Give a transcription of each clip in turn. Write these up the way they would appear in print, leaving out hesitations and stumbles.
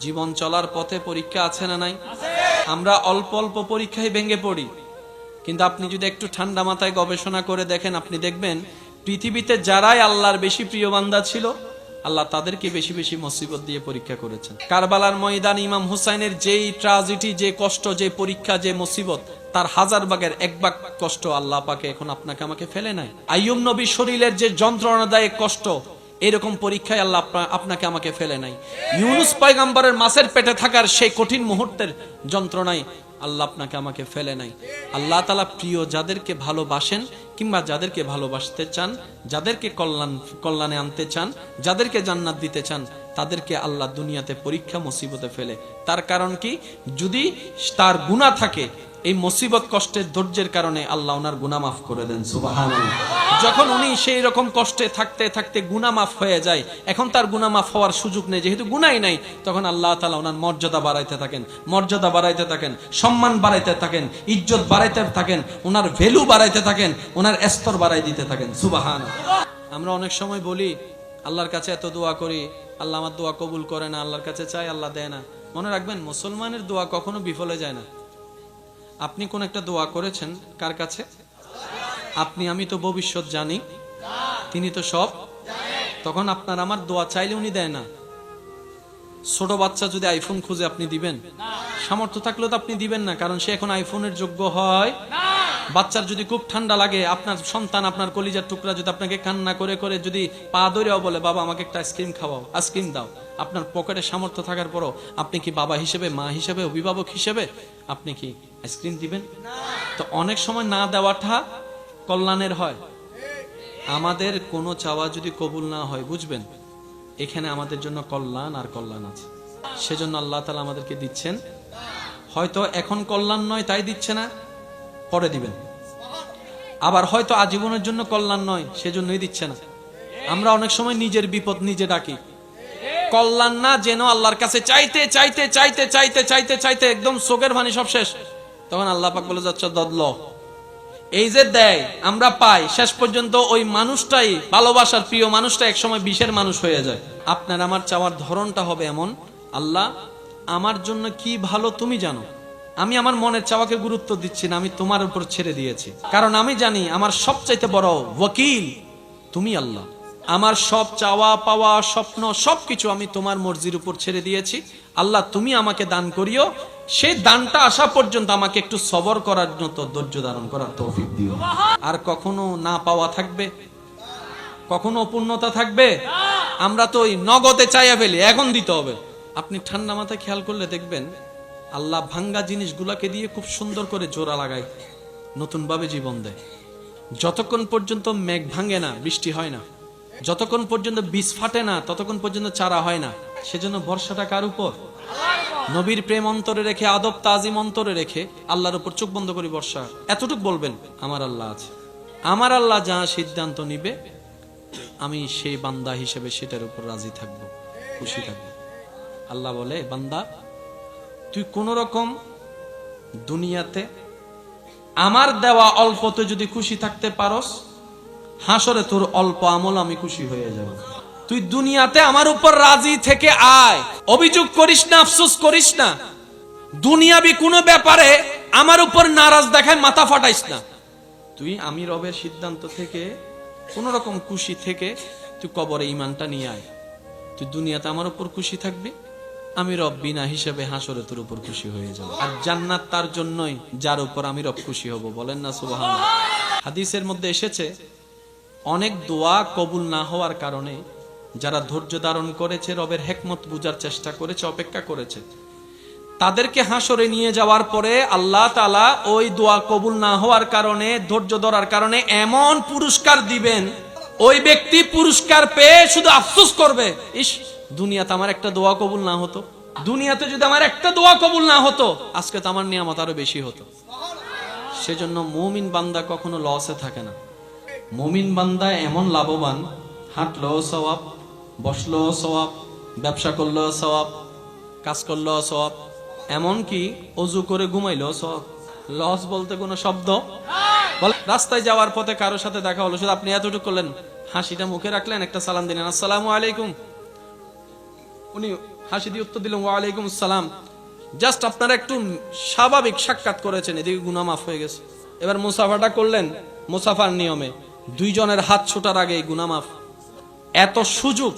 জীবন চলার পথে পরীক্ষা আছে না নাই? আমরা অল্প অল্প পরীক্ষায় ভেঙে পড়ি, কিন্তু আপনি যদি একটু ঠান্ডা মাথায় গবেষণা করে দেখেন, আপনি দেখবেন পৃথিবীতে যারাই আল্লাহর বেশি প্রিয় বান্দা ছিল, আল্লাহ তাদেরকে বেশি বেশি মুসিবত দিয়ে পরীক্ষা করেছেন। কারবালার ময়দান ইমাম হুসাইনের যেই ট্র্যাজেডি, যে কষ্ট, যে পরীক্ষা, যে মুসিবত, তার 1000 ভাগের 1 ভাগ কষ্ট আল্লাহ পাকে এখন আপনাকে আমাকে ফেলে নাই। আইয়ুব নবী শরীরের যে যন্ত্রণাদায়ক কষ্ট, এরকম পরীক্ষায় আল্লাহ আপনাকে আমাকে ফেলে নাই। ইউনুস পয়গম্বরের মাছের পেটে থাকার সেই কঠিন মুহূর্তের যন্ত্রণায় আল্লাহ আপনাকে আমাকে ফেলে নাই। আল্লাহ তাআলা প্রিয় যাদেরকে ভালোবাসেন কিংবা যাদেরকে ভালোবাসতে চান, যাদেরকে কল্যাণে আনতে চান, যাদেরকে জান্নাত দিতে চান, তাদেরকে আল্লাহ দুনিয়াতে পরীক্ষা মুসিবতে ফেলে। তার কারণ কি? যদি তার গুনাহ থাকে, এই মুসিবত কষ্টের ধৈর্যের কারণে আল্লাহ ওনার গুনাহ মাফ করে দেন। সুবহানাল্লাহ। যখন উনি সেই রকম কষ্টে থাকতে থাকতে গুনাহ মাফ হয়ে যায়, এখন তার গুনাহ মাফ হওয়ার সুযোগ নেই, যেহেতু গুনাহই নাই, তখন আল্লাহ তাআলা ওনার মর্যাদা বাড়াইতে থাকেন, মর্যাদা বাড়াইতে থাকেন, সম্মান বাড়াইতে থাকেন, ইজ্জত বাড়াইতে থাকেন, ওনার ভ্যালু বাড়াইতে থাকেন, ওনার স্তর বাড়াই দিতে থাকেন। সুবহানাল্লাহ। আমরা অনেক সময় বলি আল্লাহর কাছে এত দোয়া করি, আল্লাহ আমার দোয়া কবুল করে না, আল্লাহর কাছে চাই আল্লাহ দেয় না। মনে রাখবেন, মুসলমানের দোয়া কখনো বিফলে যায় না। আপনি কোন একটা দোয়া করেছেন কার কাছে? আপনি আমি তো ভবিষ্যৎ জানি, তিনি তো সব। তখন আপনার আমার দোয়া চাইলে উনি দেয় না। ছোট বাচ্চা যদি আইফোন খুঁজে, আপনি দিবেন? সামর্থ্য থাকলেও তো আপনি দিবেন না, কারণ সে এখন আইফোনের যোগ্য হয়। বাচ্চার যদি খুব ঠান্ডা লাগে, আপনার সন্তান, আপনার কলিজার টুকরা যদি আপনাকে কান্না করে করে যদি পা ধরেও বলে, বাবা আমাকে একটা আইসক্রিম খাওয়াও, আইসক্রিম দাও, আপনার পকেটে সামর্থ্য থাকার পরও আপনি কি বাবা হিসেবে, মা হিসেবে, অভিভাবক হিসেবে আপনি কি আইসক্রিম দিবেন? তো অনেক সময় না দেওয়াটা কল্যাণের হয়। আমাদের কোনো চাওয়া যদি কবুল না হয়, বুঝবেন এখানে আমাদের জন্য কল্যাণ আর কল্যাণ আছে। সেজন্য আল্লাহ তাআলা আমাদেরকে দিচ্ছেন। হয়তো এখন কল্যাণ নয় তাই দিচ্ছে না, পরে দিবেন। আবার হয়তো আজীবনের জন্য কল্যাণ নয়, সেজন্যই দিচ্ছে না। আমরা অনেক সময় নিজের বিপদ নিজে ডাকি। কল্যাণ না যেন আল্লাহর কাছে চাইতে চাইতে চাইতে চাইতে চাইতে চাইতে একদম চোখের পানি সব শেষ, তখন আল্লাহ পাক বলে যাচ্ছে দদল। এই যে দেয়, আমরা পাই, শেষ পর্যন্ত ওই মানুষটাই, ভালোবাসার প্রিয় মানুষটা একসময় বিষের মানুষ হয়ে যায়। আপনার আমার চাওয়ার ধরনটা হবে এমন, আল্লাহ আমার জন্য কি ভালো তুমি জানো, আমি আমার মনের চাওয়াকে গুরুত্ব দিচ্ছি না, আমি তোমার উপর ছেড়ে দিয়েছি। কারণ আমি জানি আমার সবচাইতে বড় ওয়াকিল তুমি আল্লাহ। আমার সব চাওয়া পাওয়া, স্বপ্ন, সবকিছু আমি তোমার মর্জির উপর ছেড়ে দিয়েছি। আল্লাহ তুমি আমাকে দান করিও, সেই দানটা আসা পর্যন্ত আমাকে একটু সবর করার মতো ধৈর্য ধারণ করার তৌফিক দিও। আর কখনো না পাওয়া থাকবে, কখনো অপূর্ণতা থাকবে। আমরা তো ওই নগদে চাইয়া ফেলি, এখন দিতে হবে। আপনি ঠান্ডা মাথায় খেয়াল করলে দেখবেন আল্লাহ ভাঙ্গা জিনিসগুলাকে দিয়ে খুব সুন্দর করে জোড়া লাগায়, নতুন ভাবে জীবন দেয়। যতক্ষণ পর্যন্ত মেঘ ভাঙে না, বৃষ্টি হয় না, যতক্ষণ পর্যন্ত বীজ ফাটে না, ততক্ষণ পর্যন্ত চারা হয় না। সেজন্য ভরসাটা কার উপর? নবীর প্রেম অন্তরে রেখে, আদব তাজিম অন্তরে রেখে আল্লাহর উপর চোখ বন্ধ করে ভরসা। এতটুক বলবেন, আমার আল্লাহ আছে, আমার আল্লাহ যা সিদ্ধান্ত নিবে আমি সেই বান্দা হিসেবে সেটার উপর রাজি থাকবো, খুশি থাকবো। আল্লাহ বলে, বান্দা তুই কোন রকম দুনিয়াতে আমার দেওয়া অল্পতে যদি খুশি থাকতে পারস, হাসরে তোর অল্প আমল আমি খুশি হয়ে যাব। তুই দুনিয়াতে আমার উপর রাজি থেকে আয়, অভিযোগ করিস না, আফসোস করিস না। দুনিয়াবি কোনো ব্যাপারে আমার উপর নারাজ দেখায় মাথা ফাটাইস না। তুই আমি রবের সিদ্ধান্ত থেকে কোন রকম খুশি থেকে তুই কবরে ঈমানটা নিয়ে আয়। তুই দুনিয়াতে আমার উপর খুশি থাকবি, আমি রব বিনা হিসেবে হাসরে তোর উপর খুশি হয়ে যাব। আর জান্নাত তার জন্যই যার উপর আমি রব খুশি হব। বলেন না সুবহানাল্লাহ। হাদিসের মধ্যে এসেছে, অনেক দোয়া কবুল না হওয়ার কারণে যারা ধৈর্য ধারণ করেছে, রবের হিকমত বুঝার চেষ্টা করেছে, অপেক্ষা করেছে, তাদেরকে হাসরে নিয়ে যাওয়ার পরে আল্লাহ তাআলা ওই দোয়া কবুল না হওয়ার কারণে, ধৈর্য ধরার কারণে এমন পুরস্কার দিবেন, ওই ব্যক্তি পুরস্কার পেয়ে শুধু আফসোস করবে, ইস দুনিয়াতে আমার একটা দোয়া কবুল না হতো, দুনিয়াতে যদি আমার একটা দোয়া কবুল না হতো, আজকে তো আমার নিয়ামত আরো বেশি হতো। সেজন্য মুমিন বান্দা কখনো লসে থাকে না। মুমিন বান্দা এমন লাভবান, হাঁটলেও সওয়াব, বসলেও সওয়াব, ব্যবসা করলেও সওয়াব, কাজ করলেও সওয়াব, এমনকি অজু করে ঘুমাইলেও সওয়াব। লস বলতে কোনো শব্দ বলে, রাস্তায় যাওয়ার পথে কারোর সাথে দেখা হলো, শুধু আপনি এতটুকু করলেন, হাসিটা মুখে রাখলেন, একটা সালাম দিলেন, আসসালামু আলাইকুম, উনি হাসি দিয়ে উত্তর দিলাম ওয়ালাইকুম আসসালাম, জাস্ট আপনারা একটু স্বাভাবিক সাক্ষাৎ করেছেন, এদিকে গুনাহ মাফ হয়ে গেছে। এবার মুসাফাটা করলেন মুসাফার নিয়মে, দুইজনের হাত ছোটার আগে গুনাহ মাফ। এত সুযোগ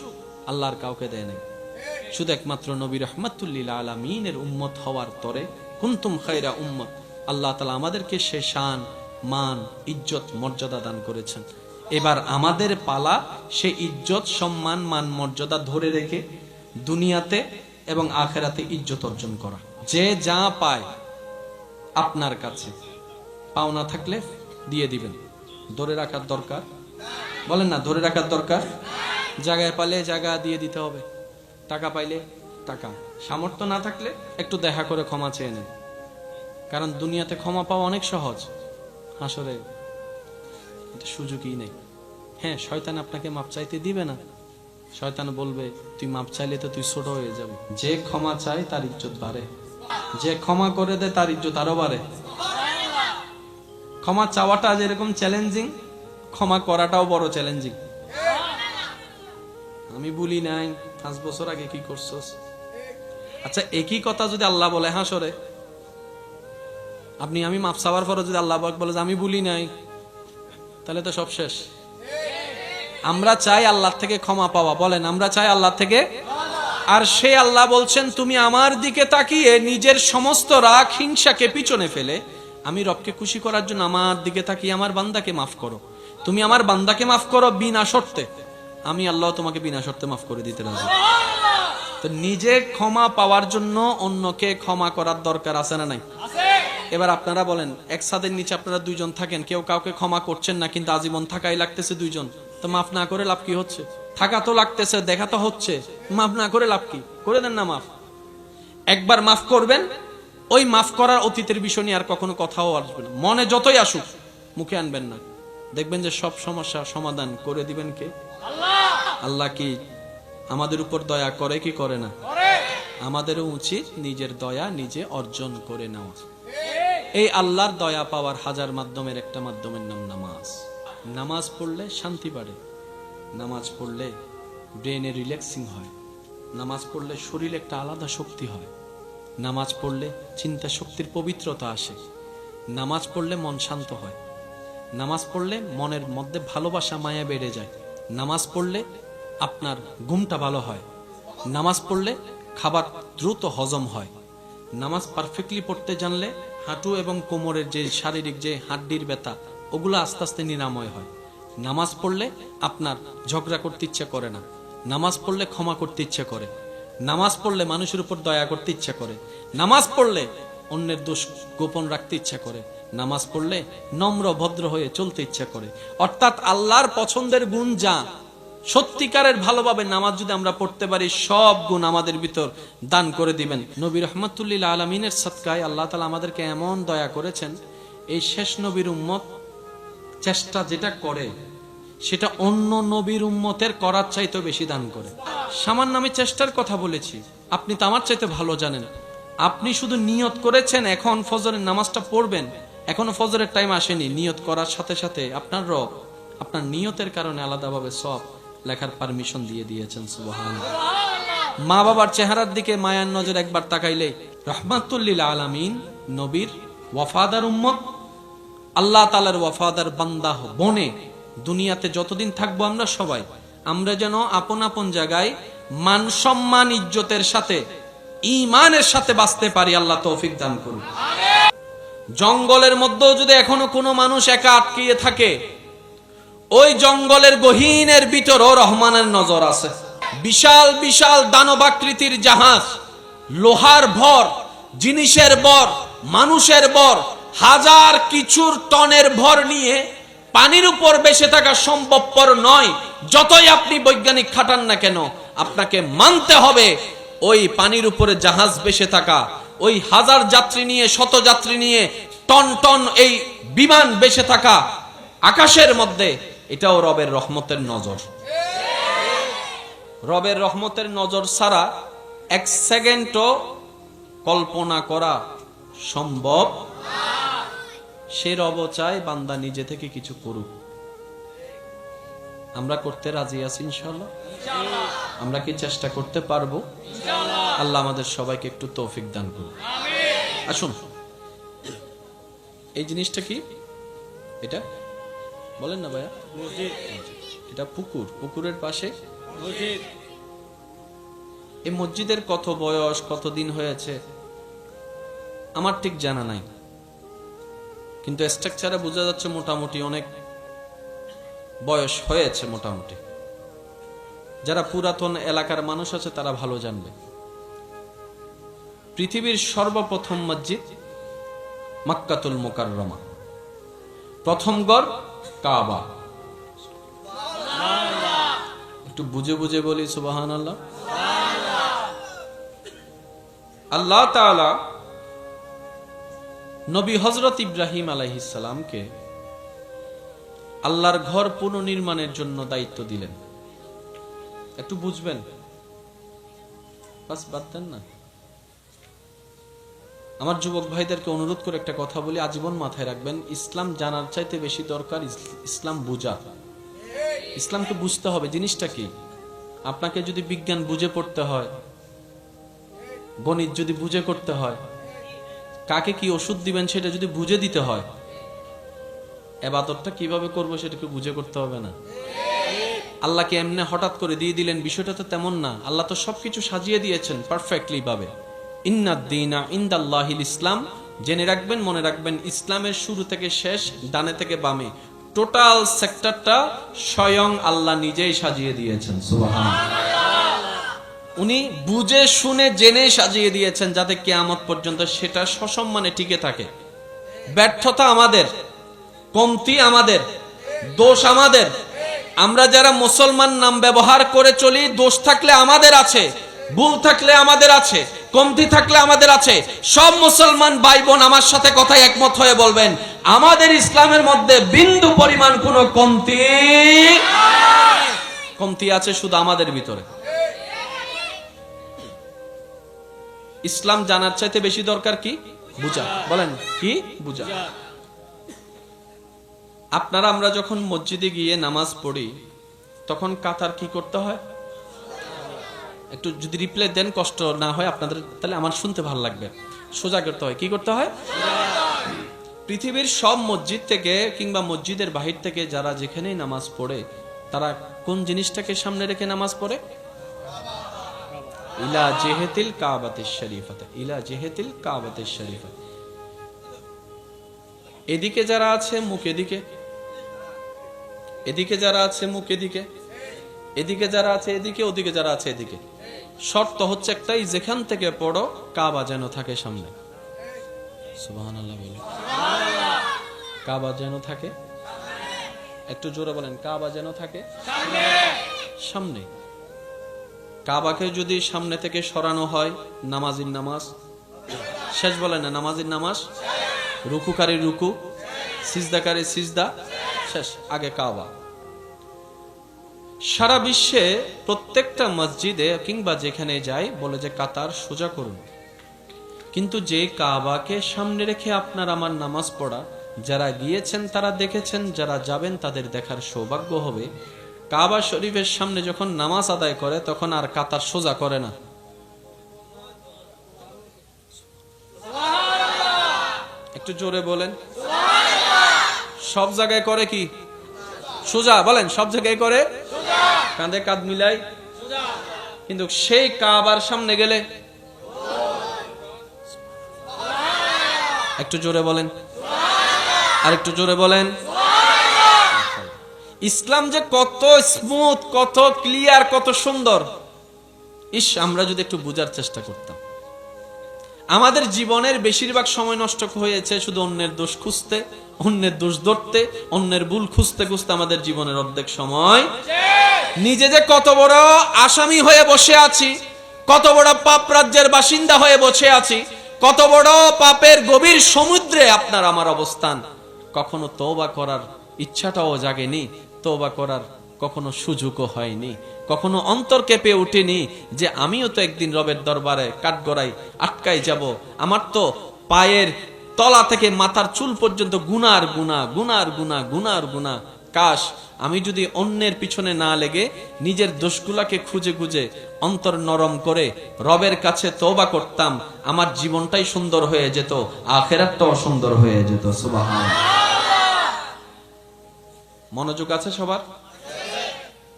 আল্লাহর কাউকে দেয় নাই, শুধু একমাত্র নবী রাহমাতুল লিল আলামিনের উম্মত হওয়ার তরে কুনতুম খায়রা উম্মত, আল্লাহ তাআলা আমাদেরকে সে শান, মান, ইজ্জত, মর্যাদা দান করেছেন। এবার আমাদের পালা সে ইজ্জত, সম্মান, মান, মর্যাদা ধরে রেখে দুনিয়াতে এবং আখেরাতে ইজ্জত অর্জন করা। যে যা পায় আপনার কাছে পাওনা থাকলে দিয়ে দিবেন, ধরে রাখার দরকার, বলেন না ধরে রাখার দরকার। জায়গায় পাইলে জায়গা দিয়ে দিতে হবে, টাকা পাইলে টাকা, সামর্থ্য না থাকলে একটু দেখা করে ক্ষমা চেয়ে নেন, কারণ দুনিয়াতে ক্ষমা পাওয়া অনেক সহজ, হাসরে এটা সুযোগই নেই। হ্যাঁ, শয়তান আপনাকে মাপ চাইতে দিবে না, শয়তান বলবে তুই মাপ চাইলে তো তুই ছোট হয়ে যাবে। যে ক্ষমা চায় তার ইজ্জত বাড়ে, যে ক্ষমা করে দেয় তার ইজ্জত আরো বাড়ে। ক্ষমা চাওয়াটা যেরকম চ্যালেঞ্জিং, ক্ষমা করাটাও বড় চ্যালেঞ্জিং। আমি বলি নাই 5 বছর আগে কি করছস, আচ্ছা একই কথা যদি আল্লাহ বলে হাসরে, আপনি আমি মাফ চাওয়ার পরে যদি আল্লাহ বলে যে আমি বলি নাই, তাহলে তো সব শেষ। আমরা চাই আল্লাহ থেকে ক্ষমা পাওয়া, বলেন আমরা চাই আল্লাহ থেকে। আর সে আল্লাহ বলছেন তুমি আমার দিকে তাকিয়ে নিজের সমস্ত রাগ হিংসাকে পিছনে ফেলে আমি রবকে খুশি করার জন্য আমার দিকে তাকিয়ে আমার বান্দাকে মাফ করো। তুমি আমার বান্দাকে মাফ করো বিনা শর্তে, আমি আল্লাহ তোমাকে বিনা শর্তে মাফ করে দিতে রাজি। তো নিজে ক্ষমা পাওয়ার জন্য অন্যকে ক্ষমা করার দরকার আছে না নাই? এবার আপনারা বলেন, এক ছাদের নিচে আপনারা দুইজন থাকেন, কেউ কাউকে ক্ষমা করছেন না, কিন্তু আজীবন থাকাই লাগতেছে দুইজন, তো মাফ না করে লাভ কি হচ্ছে? থাকা তো লাগতেছে, দেখা তো হচ্ছে, মাফ না করে লাভ কি? করে দেন না মাফ। একবার মাফ করবেন, ওই মাফ করার অতীতের বিষয় নিয়ে আর কখনো কথাও আসবে না, মনে যতই আসুক মুখে আনবেন না, দেখবেন যে সব সমস্যা সমাধান করে দিবেন কে? আল্লাহ কি আমাদের উপর দয়া করে কি করে না? আমাদেরও উচিত নিজের দয়া নিজে অর্জন করে নেওয়া। এই আল্লাহর দয়া পাওয়ার হাজার মাধ্যমের একটা মাধ্যমের নাম নামাজ। নামাজ পড়লে শান্তি বাড়ে, নামাজ পড়লে ব্রেনে রিল্যাক্সিং হয়, নামাজ পড়লে শরীরে একটা আলাদা শক্তি হয়, নামাজ পড়লে চিন্তা শক্তির পবিত্রতা আসে, নামাজ পড়লে মন শান্ত হয়, নামাজ পড়লে মনের মধ্যে ভালোবাসা মায়া বেড়ে যায়, নামাজ পড়লে আপনার ঘুমটা ভালো হয়, নামাজ পড়লে খাবার দ্রুত হজম হয়, নামাজ পারফেক্টলি পড়তে জানলে হাঁটু এবং কোমরের যে শারীরিক যে হাড্ডির ব্যথা ওগুলো আস্তে আস্তে নিরাময় হয়, নামাজ পড়লে আপনার ঝগড়া করতে ইচ্ছে করে না, নামাজ পড়লে ক্ষমা করতে ইচ্ছে করে, নামাজ পড়লে মানুষের উপর দয়া করতে ইচ্ছে করে, নামাজ পড়লে অন্যের দোষ গোপন রাখতে ইচ্ছা করে, নামাজ পড়লে নম্র ভদ্র হয়ে চলতে ইচ্ছা করে। অর্থাৎ আল্লাহর পছন্দের গুণ যা, সত্যিকারের ভালোভাবে নামাজ যদি আমরা পড়তে পারি, সব গুণ আমাদের ভিতর দান করে দিবেন। নবী রাহমাতুল লিল আলামিনের সদকায় আল্লাহ তাআলা আমাদেরকে এমন দয়া করেছেন, এই শেষ নবীর উম্মত চেষ্টা যেটা করে সেটা অন্য নবীর উম্মতের করার চাইতে বেশি দান করে। সামান্য আমি চেষ্টার কথা বলেছি, আপনি তো আমার চাইতে ভালো জানেন। আপনি শুধু নিয়ত করেছেন এখন ফজরের নামাজটা পড়বেন, এখনো ফজরের টাইম আসেনি, নিয়ত করার সাথে সাথে আপনার রব আপনার নিয়তের কারণে আলাদাভাবে সব লেখার পারমিশন দিয়ে দিয়েছেন। সুবহানাল্লাহ। মা বাবার চেহারার দিকে মায়ার নজর একবার তাকাইলে রাহমাতুল লিল আলামিন নবীর ওয়াফাদার উম্মত, আল্লাহ তাআলার ওয়াফাদার বান্দা বনে দুনিয়াতে যতদিন থাকবো আমরা সবাই, আমরা যেন আপন আপন জায়গায় মান সম্মান ইজ্জতের সাথে ঈমানের সাথে বাঁচতে পারি। আল্লাহ তৌফিক দান করুন। জঙ্গলের মধ্যেও যদি এখনো কোনো মানুষ একা আটকিয়ে থাকে, ওই জঙ্গলের গহীনের ভিতরও রহমানের নজর আছে। বিশাল বিশাল দানবাকৃতির জাহাজ, লোহার ভর, জিনিসের ভর, মানুষের ভর, হাজার কিছুর টনের ভর নিয়ে পানির উপর বেঁচে থাকা সম্ভবপর নয়। যতই আপনি বৈজ্ঞানিক খাটান না কেন, আপনাকে মানতে হবে ওই পানির উপরে জাহাজ বেঁচে থাকা, ওই হাজার যাত্রী নিয়ে শত যাত্রী নিয়ে টন টন এই বিমান বেঁচে থাকা আকাশের মধ্যে, এটাও রবের রহমতের নজর। রবের রহমতের নজর ছাড়া এক সেকেন্ডও কল্পনা করা সম্ভব। সে রব চায় বান্দা নিজে থেকে কিছু করুক। আমরা করতে রাজি আছি ইনশাআল্লাহ? আমরা কি চেষ্টা করতে পারবো? আল্লাহ আমাদের সবাইকে একটু তৌফিক দান করুন। আসুন, এই জিনিসটা কি? এটা বলেন না ভাইয়া, এটা পুকুর, পুকুরের পাশে মসজিদ। এই মসজিদের কত বয়স, কত দিন হয়েছে আমার ঠিক জানা নাই, কিন্তু স্ট্রাকচারে বোঝা যাচ্ছে মোটামুটি অনেক বয়স হয়েছে মোটামুটি। যারা পুরাতন এলাকার মানুষ আছে তারা ভালো জানবে। পৃথিবীর সর্বপ্রথম মসজিদ মক্কাতুল মুকাররমা, প্রথম গড় কাবা। একটু বুঝে বুঝে বলি সুবহানাল্লাহ। আল্লাহ তাআলা নবী হযরত ইব্রাহিম আলাইহিস সালামকে আল্লাহর ঘর পুনর্নির্মাণের জন্য দায়িত্ব দিলেন। একটু বুঝবেন, বাস বাদ দেন না। আমার যুবক ভাইদেরকে অনুরোধ করে একটা কথা বলি, আজীবন মাথায় রাখবেন, ইসলাম জানার চাইতে বেশি দরকার ইসলাম বুঝা। ইসলামকে বুঝতে হবে জিনিসটা কি। আপনাকে যদি বিজ্ঞান বুঝে পড়তে হয়, গণিত যদি বুঝে করতে হয়, কাকে কি ওষুধ দিবেন সেটা যদি বুঝে দিতে হয়, ইবাদতটা কিভাবে করবো সেটাকে বুঝে করতে হবে না? আল্লাহকে এমনি হঠাৎ করে দিয়ে দিলেন, বিষয়টা তো তেমন না। আল্লাহ তো সবকিছু সাজিয়ে দিয়েছেন পারফেক্টলি ভাবে। ইন্নাদ-দীনা ইনদাল্লাহিল ইসলাম। জেনে রাখবেন, মনে রাখবেন, ইসলামের শুরু থেকে শেষ, ডানে থেকে বামে টোটাল সেক্টরটা স্বয়ং আল্লাহ নিজেই সাজিয়ে দিয়েছেন। সুবহানাল্লাহ। উনি বুঝে শুনে জেনে সাজিয়ে দিয়েছেন যাতে কিয়ামত পর্যন্ত সেটা সসম্মানে টিকে থাকে। ব্যর্থতা আমাদের, কমতি আমাদের, দোষ আমাদের। আমরা যারা মুসলমান নাম ব্যবহার করে চলি, দোষ থাকলে আমাদের আছে, ভুল থাকলে আমাদের আছে, কমতি থাকলে আমাদের আছে। সব মুসলমান ভাই বোন আমার সাথে কথায় একমত হয়ে বলবেন, আমাদের ইসলামের মধ্যে বিন্দু পরিমাণ কোনো কমতি আছে শুধু আমাদের ভিতরে। ইসলাম জানার চাইতে বেশি দরকার কি? বুঝা। বলেন কি? বুঝা। আপনারা আমরা যখন মসজিদে গিয়ে নামাজ পড়ি তখন কাতার কি করতে হয়? একটু যদি রিপ্লাই দেন, কষ্ট না হয় আপনাদের, তাহলে আমার শুনতে ভালো লাগবে। সোজা করতে হয়। কি করতে হয়? পৃথিবীর সব মসজিদ থেকে কিংবা মসজিদের বাহির থেকে যারা যেখানেই নামাজ পড়ে তারা কোন জিনিসটাকে সামনে রেখে নামাজ পড়ে? ইলা জিহাতিল কাবাতিশ শরীফাতে, ইলা জিহাতিল কাবাতিশ শরীফা। এদিকে যারা আছে মুখ এদিকে, এদিকে যারা আছে মুখ এদিকে, এদিকে যারা আছে এদিকে, ওদিকে যারা আছে এদিকে। শর্ত হচ্ছে একটাই, যেখান থেকে পড়ো কাবা যেন থাকে সামনে। সুবহানাল্লাহ বলে। কাবা যেন থাকে, একটু জোরে বলেন, কাবা যেন থাকে সামনে। কাবাকে যদি সামনে থেকে সরানো হয়, নামাজির নামাজ শেষ। বলেন না, নামাজির নামাজ। রুকুকারী রুকু, সিজদাকারী সিজদা শেষ, আগে কাবা। সারা বিশ্বে প্রত্যেকটা মসজিদে কিংবা যেখানে যাই বলে যে কাতার সোজা করুন, কিন্তু যে কাবাকে সামনে রেখে আপনার আমার নামাজ পড়া, যারা গিয়েছেন তারা দেখেছেন, যারা যাবেন তাদের দেখার সৌভাগ্য হবে। কাবা শরীফের সামনে যখন নামাজ আদায় করে তখন আর কাতার সোজা করে না। একটু জোরে বলেন। সব জায়গায় করে কি? সোজা। বলেন, সব জায়গায় করে কাঁধে কাঁধ মিলাই। কিন্তু সেই কাবার সামনে গেলে একটু জোরে বলেন, আর একটু জোরে বলেন। ইসলাম যে কত স্মুথ, কত ক্লিয়ার, কত সুন্দর। ইস, আমরা যদি একটু বোঝার চেষ্টা করতাম। আমাদের জীবনের বেশিরভাগ সময় নষ্ট হয়েছে শুধু অন্যের দোষ খুঁজতে, অন্যের দোষ ধরতে, অন্যের ভুল খুঁজতে খুঁজতে। আমাদের জীবনের অর্ধেক সময় নিজে যে কত বড় আসামি হয়ে বসে আছি, কত বড় পাপ রাজ্যের বাসিন্দা হয়ে বসে আছি, কত বড় পাপের গভীর সমুদ্রে আপনার আমার অবস্থান। কখনো তওবা করার ইচ্ছাটাও জাগেনি, তওবা করার কখনো সুযোগও হয়নি, কখনো অন্তর কেঁপে ওঠেনি যে আমিও তো একদিন রবের দরবারে কাঠগড়ায় আটকাই যাব। আমার তো পায়ের তলা থেকে মাথার চুল পর্যন্ত গুনার গুনাহ, গুনার গুনাহ, গুনার গুনাহ। কাশ আমি যদি অন্যের পিছনে না লেগে নিজের দোষগুলাকে খুঁজে খুঁজে অন্তর নরম করে রবের কাছে তওবা করতাম, আমার জীবনটাই সুন্দর হয়ে যেত, আখিরাতটাও সুন্দর হয়ে যেত। সুবহানাল্লাহ। মনোযোগ আছে সবার?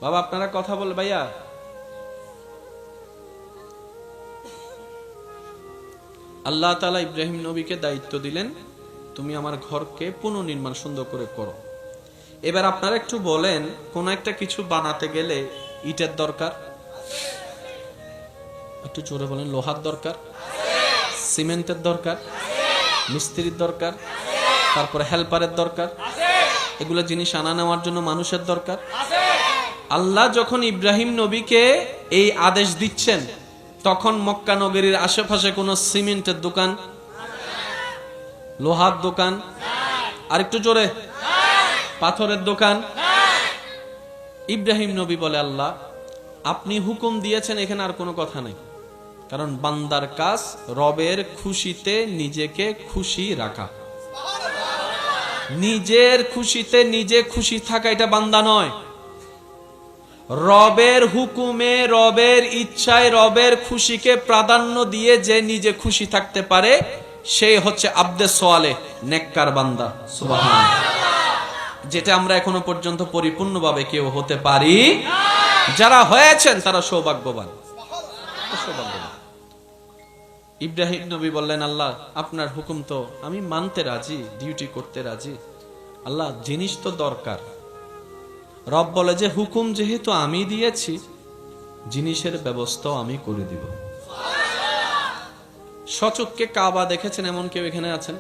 বাবা আপনারা কথা বল। ভাইয়া আল্লাহ তাআলা ইব্রাহিম নবীকে দায়িত্ব দিলেন, তুমি আমার ঘরকে পুনর্নির্মাণ সুন্দর করে করো। এবার আপনারা একটু বলেন, কোন একটা কিছু বানাতে গেলে ইটের দরকার, একটু জোরে বলেন, লোহার দরকার, সিমেন্টের দরকার, মিস্ত্রির দরকার, তারপরে হেল্পারের দরকার, এগুলো জিনিস আনা নেওয়ার জন্য মানুষের দরকার। আল্লাহ যখন ইব্রাহিম নবীকে এই আদেশ দিচ্ছেন, তখন মক্কা নগরীর আশেপাশে কোনো সিমেন্টের দোকান, লোহার দোকান, আর একটু জোরে, পাথরের দোকান। ইব্রাহিম নবী বলে, আল্লাহ আপনি হুকুম দিয়েছেন, এখানে আর কোনো কথা নাই। কারণ বান্দার কাজ রবের খুশিতে নিজেকে খুশি রাখা, নিজের খুশিতে নিজে খুশি থাকা এটা বান্দা নয়। রবের হুকুমে, রবের ইচ্ছায়, রবের খুশিকে প্রাধান্য দিয়ে যে নিজে খুশি থাকতে পারে, সেই হচ্ছে আব্দে সোয়ালে, নেককার বান্দা। সুবহানাল্লাহ। যেটা আমরা এখনো পর্যন্ত পরিপূর্ণভাবে কেউ হতে পারি, যারা হয়েছেন তারা সৌভাগ্যবান। ইব্রাহিম নবী বললেন, আল্লাহ আপনার হুকুম তো আমি মানতে রাজি, ডিউটি করতে রাজি, আল্লাহ জিনিস তো দরকার। রব বলে যে হুকুম যেহেতু আমি দিয়েছি, জিনিসের ব্যবস্থাও আমি করে দিব। সচক্ষে কাবা দেখেছেন এমন কেউ এখানে আছেন?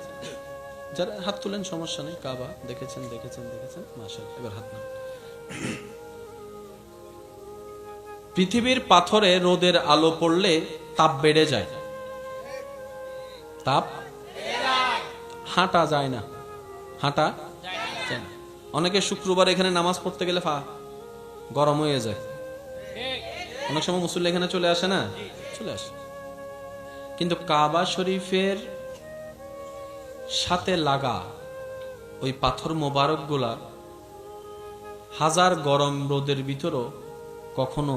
যারা হাত তুলেন, সমস্যা নেই। কাবা দেখেছেন? মাশাআল্লাহ, এবার হাত নামান। পৃথিবীর পাথরে রোদের আলো পড়লে তাপ বেড়ে যায়, তাপ হাঁটা যায় না, হাঁটা যায় না। অনেকে শুক্রবার এখানে নামাজ পড়তে গেলে গরম হয়ে যায়। অনেক সময় মুসল্লি এখানে চলে আসে না, চলে আসে। কিন্তু কাবা শরীফের সাথে লাগা ওই পাথর মোবারক গুলা হাজার গরম রোদের ভিতরও কখনো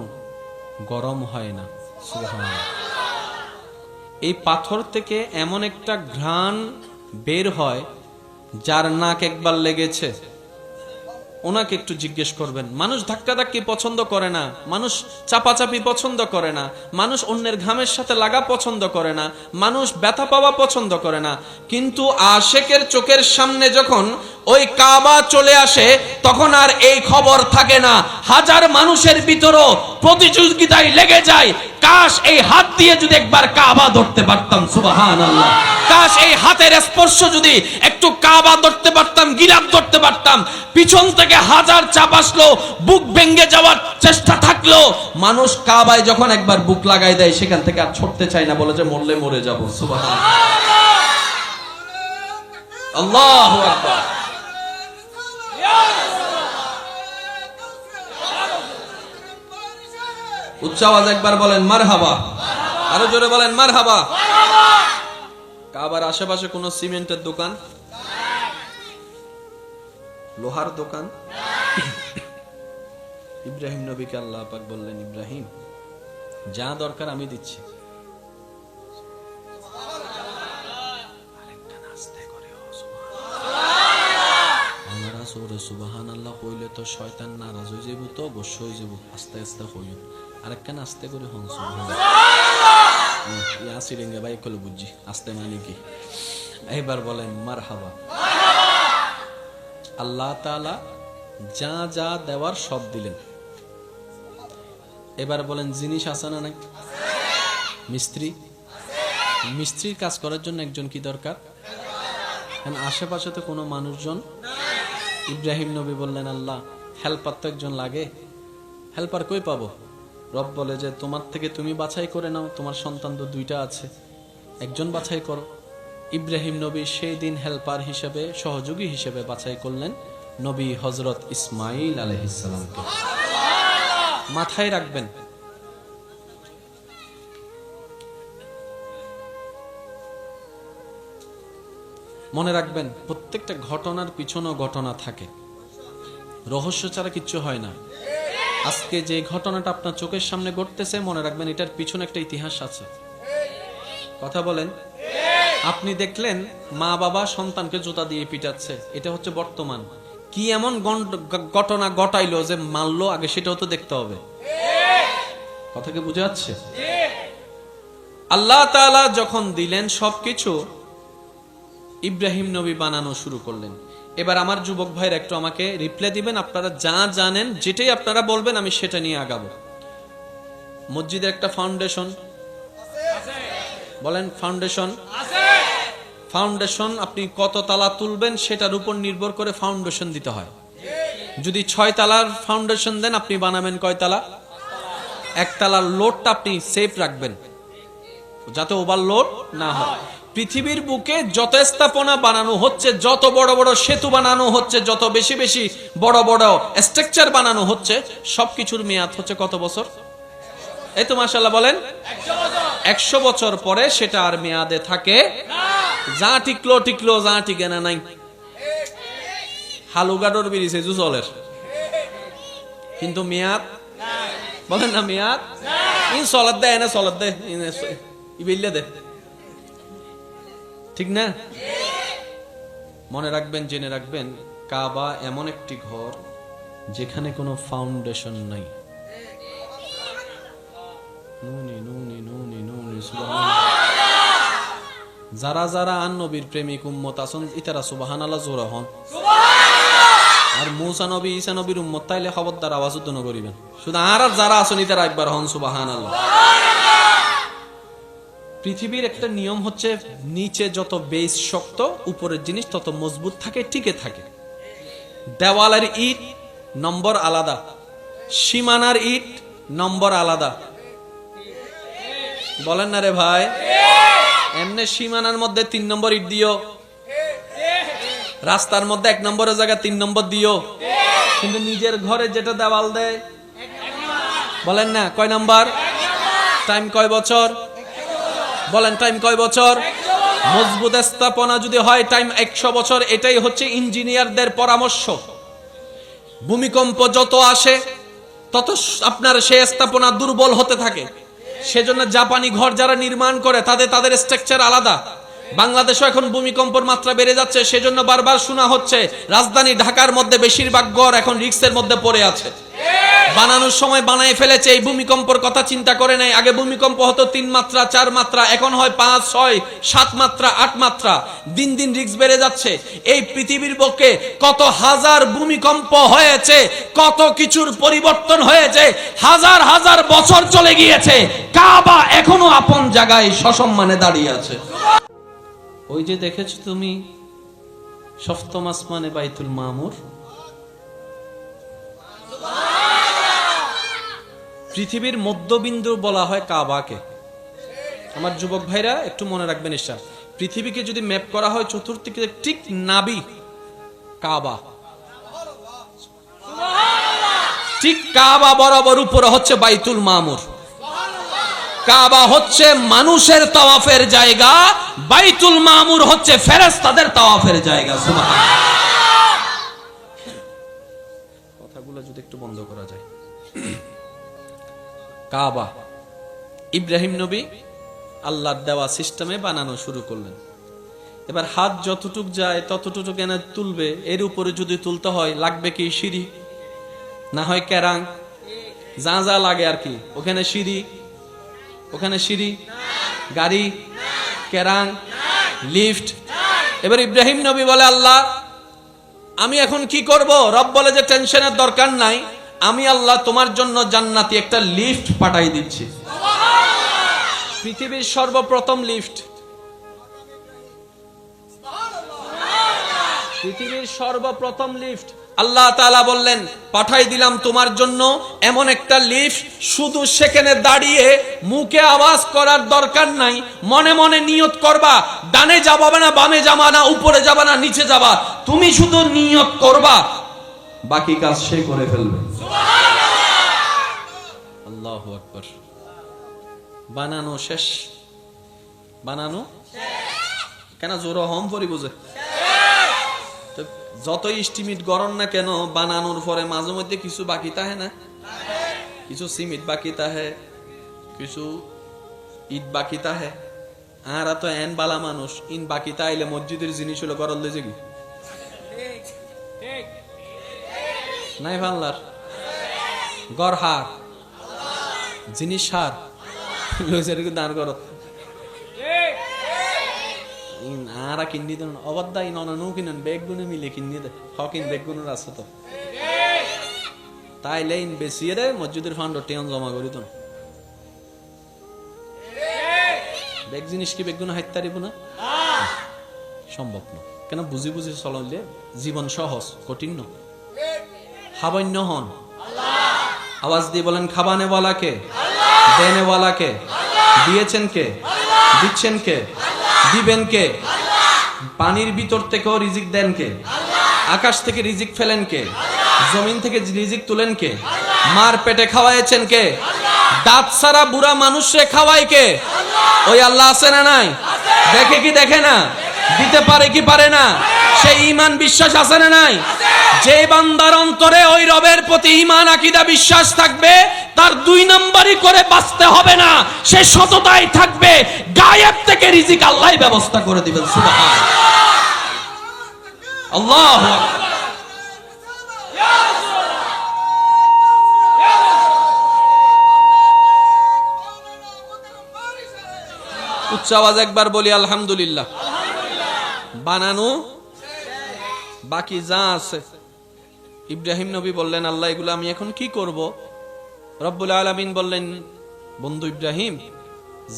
গরম হয় না। সুবহানাল্লাহ। এই পাথর থেকে এমন একটা ঘ্রাণ বের হয়, যার নাক একবার লেগেছে ওনাকে একটু জিজ্ঞেস করবেন। মানুষ ধাক্কাধাক্কি পছন্দ করে না, মানুষ চাপাচাপি পছন্দ করে না, মানুষ অন্যের ঘামের সাথে লাগা পছন্দ করে না, মানুষ ব্যথা পাওয়া পছন্দ করে না। কিন্তু আশেকের চোখের সামনে যখন ওই কাবা চলে আসে, তখন আর এই খবর থাকে না। হাজার মানুষের ভিতরও প্রতিযোগিতায় লেগে যায়, কাশ এই হাত দিয়ে যদি একবার কাবা ধরতে পারতাম। সুবহানাল্লাহ। কাশ এই হাতের স্পর্শ যদি একটু কাবা ধরতে পারতাম, গিলাফ ধরতে পারতাম। পিছন থেকে হাজার চাপ আসলো, বুক ভেঙে যাওয়ার চেষ্টা থাকলো, মানুষ কাবায় যখন একবার বুক লাগাই দেয়, সেখান থেকে আর ছুটতে চায় না, বলে যে মরলে মরে যাব। সুবহানাল্লাহ। আল্লাহু আকবার। উচ্চ আওয়াজ একবার বলেন মারহাবা, আরো জোরে বলেন মারহাবা। কাবার আশেপাশে কোন সিমেন্টের দোকান, লোহার দোকান? ইব্রাহিম নবীকে আল্লাহ পাক বললেন, ইব্রাহিম যা দরকার আমি দিচ্ছি। সুবহানাল্লাহ কইলে তো শয়তান নারাজ হয়ে যাইব, তো অবশ্যই যাবো। আস্তে আস্তে কইল, আরেকখান আস্তে করে হন। সুবহানাল্লাহ। ভাই কলে বুঝছি আস্তে মানে কি। এইবার বলেন মারহাবা। আল্লাহ তাআলা যা যা দেওয়ার সব দিলেন। এবার বলেন জিনিস আছে না নাই? মিস্ত্রি, মিস্ত্রির কাজ করার জন্য একজন কি দরকার? আশেপাশে তো কোনো মানুষজন। ইব্রাহিম নবী বললেন, আল্লাহ হেল্পার তো একজন লাগে, হেল্পার কই পাবো? রব বলে যে তোমার থেকে তুমি বাছাই করে নাও, তোমার সন্তান তো দুইটা আছে, একজন বাছাই করো। ইব্রাহিম নবী সেই দিন হেল্পার হিসেবে, সহযোগী হিসেবে বাছাই করলেন নবী হযরত ইসমাঈল আলাইহিস সালামকে। মাথায় রাখবেন, মনে রাখবেন, প্রত্যেকটা ঘটনার পিছনেও ঘটনা থাকে, রহস্য ছাড়া কিচ্ছু হয় না। আজকে যে ঘটনাটা আপনার চোখের সামনে ঘটতেছে, মনে রাখবেন এটার পিছনে একটা ইতিহাস আছে। কথা বলেন। আপনি দেখলেন মা বাবা সন্তানকে জুতা দিয়ে পিটাচ্ছে, এটা হচ্ছে বর্তমান। কি এমন ঘটনা ঘটাইলো যে মারলো, আগে সেটাও তো দেখতে হবে। কথা কি বুঝে যাচ্ছে? আল্লাহ তাআলা যখন দিলেন সবকিছু, ইব্রাহিম নবী বানানো শুরু করলেন। এবার আমার যুবক ভাইরা একটু আমাকে রিপ্লাই দিবেন, আপনারা যা জানেন যেটাই আপনারা বলবেন আমি সেটা নিয়ে আগাবো। মসজিদের একটা ফাউন্ডেশন বলেন, ফাউন্ডেশন ফাউন্ডেশন আপনি কত তালা তুলবেন সেটার উপর নির্ভর করে ফাউন্ডেশন দিতে হয়। যদি 6 তালার ফাউন্ডেশন দেন, আপনি বানাবেন কয় তালা? 1 তালার লোডটা আপনি সেফ রাখবেন যাতে ওভারলোড না হয়। পৃথিবীর বুকে যত স্থাপনা বানানো হচ্ছে, যত বড় বড় সেতু বানানো হচ্ছে, যত বেশি বেশি বড় বড় স্ট্রাকচার বানানো হচ্ছে, সবকিছুর মেয়াদ হচ্ছে কত বছর? এই তো মাশাআল্লাহ বলেন 100 বছর পরে সেটা আর মেয়াদে থাকে যা টিকলো টিকলো, যা টিকে না নাই। হালুগাডোর বিরিছে জুজলের, কিন্তু মেয়াদ বলেন না, মেয়াদ ইন সলাদ দে, এনে সলাদ দে, ইবিল্লে দে, ঠিক না? মনে রাখবেন, জেনে রাখবেন, কাবা এমন একটি ঘর যেখানে কোনো ফাউন্ডেশন নাই। নুনি নুনি নুনি নুনি যারা যারা আন নবীর প্রেমিক উম্মত আছেন, ইতারা সুবহানাল্লাহ জোরে হন। আর মুসা নবী ঈসা নবীর উম্মত তাইলে খবরদার আওয়াজ উদ্দন করিবেন। শুধু আর যারা আছেন ইতারা একবার হন সুবহানাল্লাহ। পৃথিবীর একটা নিয়ম হচ্ছে, নিচে যত বেস শক্ত, উপরের জিনিস তত মজবুত থাকে, টিকে থাকে। দেওয়ালের ইট নম্বর আলাদা, সীমানার ইট নম্বর আলাদা। বলেন না রে ভাই? এমনি সীমানার মধ্যে 3 নম্বর ইট দিও, রাস্তার মধ্যে 1 নম্বরের জায়গায় 3 নম্বর দিও, কিন্তু নিজের ঘরে যেটা দেওয়াল দেয়, বলেন না কয় নাম্বার? টাইম কয় বছর? বলেন টাইম কয় বছর? মজবুত স্থাপনা যদি হয় টাইম 100 বছর। এটাই হচ্ছে ইঞ্জিনিয়ারদের পরামর্শ। ভূমিকম্প যত আসে তত আপনার সেই স্থাপনা দুর্বল হতে থাকে। সেজন্য জাপানি ঘর যারা নির্মাণ করে তাদের স্ট্রাকচার আলাদা। বাংলাদেশও এখন ভূমিকম্পের মাত্রা বেড়ে যাচ্ছে, সেজন্য বারবার শোনা হচ্ছে রাজধানী ঢাকার মধ্যে বেশিরভাগ ঘর এখন রিস্কের মধ্যে পড়ে আছে। বানানোর সময় বানায় ফেলেছে, এই ভূমিকম্পের কথা চিন্তা করে নাই। আগে ভূমিকম্প হতো 3 মাত্রা 4 মাত্রা, এখন হয় 5 6 7 মাত্রা 8 মাত্রা। দিন দিন রিস্ক বেড়ে যাচ্ছে। এই পৃথিবীর বুকে কত হাজার ভূমিকম্প হয়েছে, কত কিছুর পরিবর্তন হয়েছে, হাজার হাজার বছর চলে গিয়েছে, কাবা এখনো আপন জায়গায় সসম্মানে দাঁড়িয়ে আছে। ওই যে দেখেছো তুমি সপ্তম আসমানে বাইতুল মামুর, পৃথিবীর মধ্যবিন্দু বলা হয় কাবাকে। আমার যুবক ভাইরা একটু মনে রাখবেন, এটা পৃথিবীকে যদি ম্যাপ করা হয় চতুর্দিকে ঠিক নাবি কাবা, ঠিক কাবা বরাবর উপরে হচ্ছে বাইতুল মামুর। কাবা হচ্ছে মানুষের তাওয়াফের জায়গা, বাইতুল মামুর হচ্ছে ফেরেশতাদের তাওয়াফের জায়গা। সুবহানাল্লাহ। কথাগুলো যদি একটু বন্ধ করা যায়। কাবা ইব্রাহিম নবী আল্লাহর দেওয়া সিস্টেমে বানানো শুরু করলেন। এবার হাত যতটুক যায় ততটুকু এনে তুলবে। এর উপরে যদি তুলতে হয় লাগবে কি সিঁড়ি, না হয় কেরাং, যা যা লাগে আর কি। ওখানে সিঁড়ি, গাড়ি, কেরাং, লিফট। এবার ইব্রাহিম নবী বলে, আল্লাহ আমি এখন কি করব? রব বলে যে টেনশনের দরকার নাই, আমি আল্লাহ তোমার জন্য জান্নাতি একটা লিফট পাঠাই দিচ্ছি। পৃথিবীর সর্বপ্রথম লিফট, পৃথিবীর সর্বপ্রথম লিফট আল্লাহ তাআলা বললেন পাঠাই দিলাম তোমার জন্য এমন একটা লিফট, শুধু সেখানে দাঁড়িয়ে মুখে আওয়াজ করার দরকার নাই, মনে মনে নিয়ত করবা, ডানে যাবা না, বামে যাবা না, উপরে যাবা না, নিচে যাবা, তুমি শুধু নিয়ত করবা, বাকি কাজ সে করে ফেলবে। আল্লাহু আকবার। বানানো শেষ, বানানো কেন জোর হম পরি বুঝে তো যতই ইস্টিমিট গরম না কেন, বানানোর পরে মাঝে মধ্যে কিছু বাকি থাকে না, কিছু সিমেন্ট বাকি থাকে, কিছু ইট বাকি থাকে। আর তো এন বালা মানুষ, ইন বাকি তাইলে মসজিদের জিনিস হলো গরল লেজে কি নাই ভাল্লার গড় হার জিনিস হার দাঁড় কর আর কিনি দেন অবদ্দা ইনু কিনেন বেগ গুনে মিলে কিনি দে হকিন বেগ গুনের আছে তো তাইলে ইন বেশিয়ে রে মসজিদের ফান্ড টেন জমা করি তো বেগ জিনিস কি বেগ গুনে হাইতে পারিব না, সম্ভব না। কেন বুঝি বুঝি চলাইলে জীবন সহজ, কঠিন ন। খাবান্য হন, আওয়াজ দিয়ে বলেন খাবানে ওয়ালাকে, দেনে ওয়ালাকে, দিয়েছেন কে, দিচ্ছেন কে, দিবেন কে, পানির ভিতর থেকেও রিজিক দেন কে, আকাশ থেকে রিজিক ফেলেন কে, জমিন থেকে রিজিক তুলেন কে, মার পেটে খাওয়াইছেন কে, দাঁত ছাড়া বুড়া মানুষে খাওয়ায় কে, ওই আল্লাহ আছে না নাই, দেখে কি দেখে না, দিতে পারে কি পারে না, সেই ঈমান বিশ্বাস আছে না নাই। যে বান্দার অন্তরে ওই রবের প্রতি ঈমান আকীদা বিশ্বাস থাকবে, তার দুই নম্বরই করে বাঁচতে হবে না, সে সততাই থাকবে, গায়েব থেকে রিজিক আল্লাহই ব্যবস্থা করে দিবেন। সুবহান আল্লাহু আকবার। উচ্চ আওয়াজ একবার বলি আলহামদুলিল্লাহ। বানানো বাকি যা আছে, ইব্রাহিম নবী বললেন আল্লাহ এগুলো আমি এখন কি করব? রব্বুল আলামিন বললেন বন্ধু ইব্রাহিম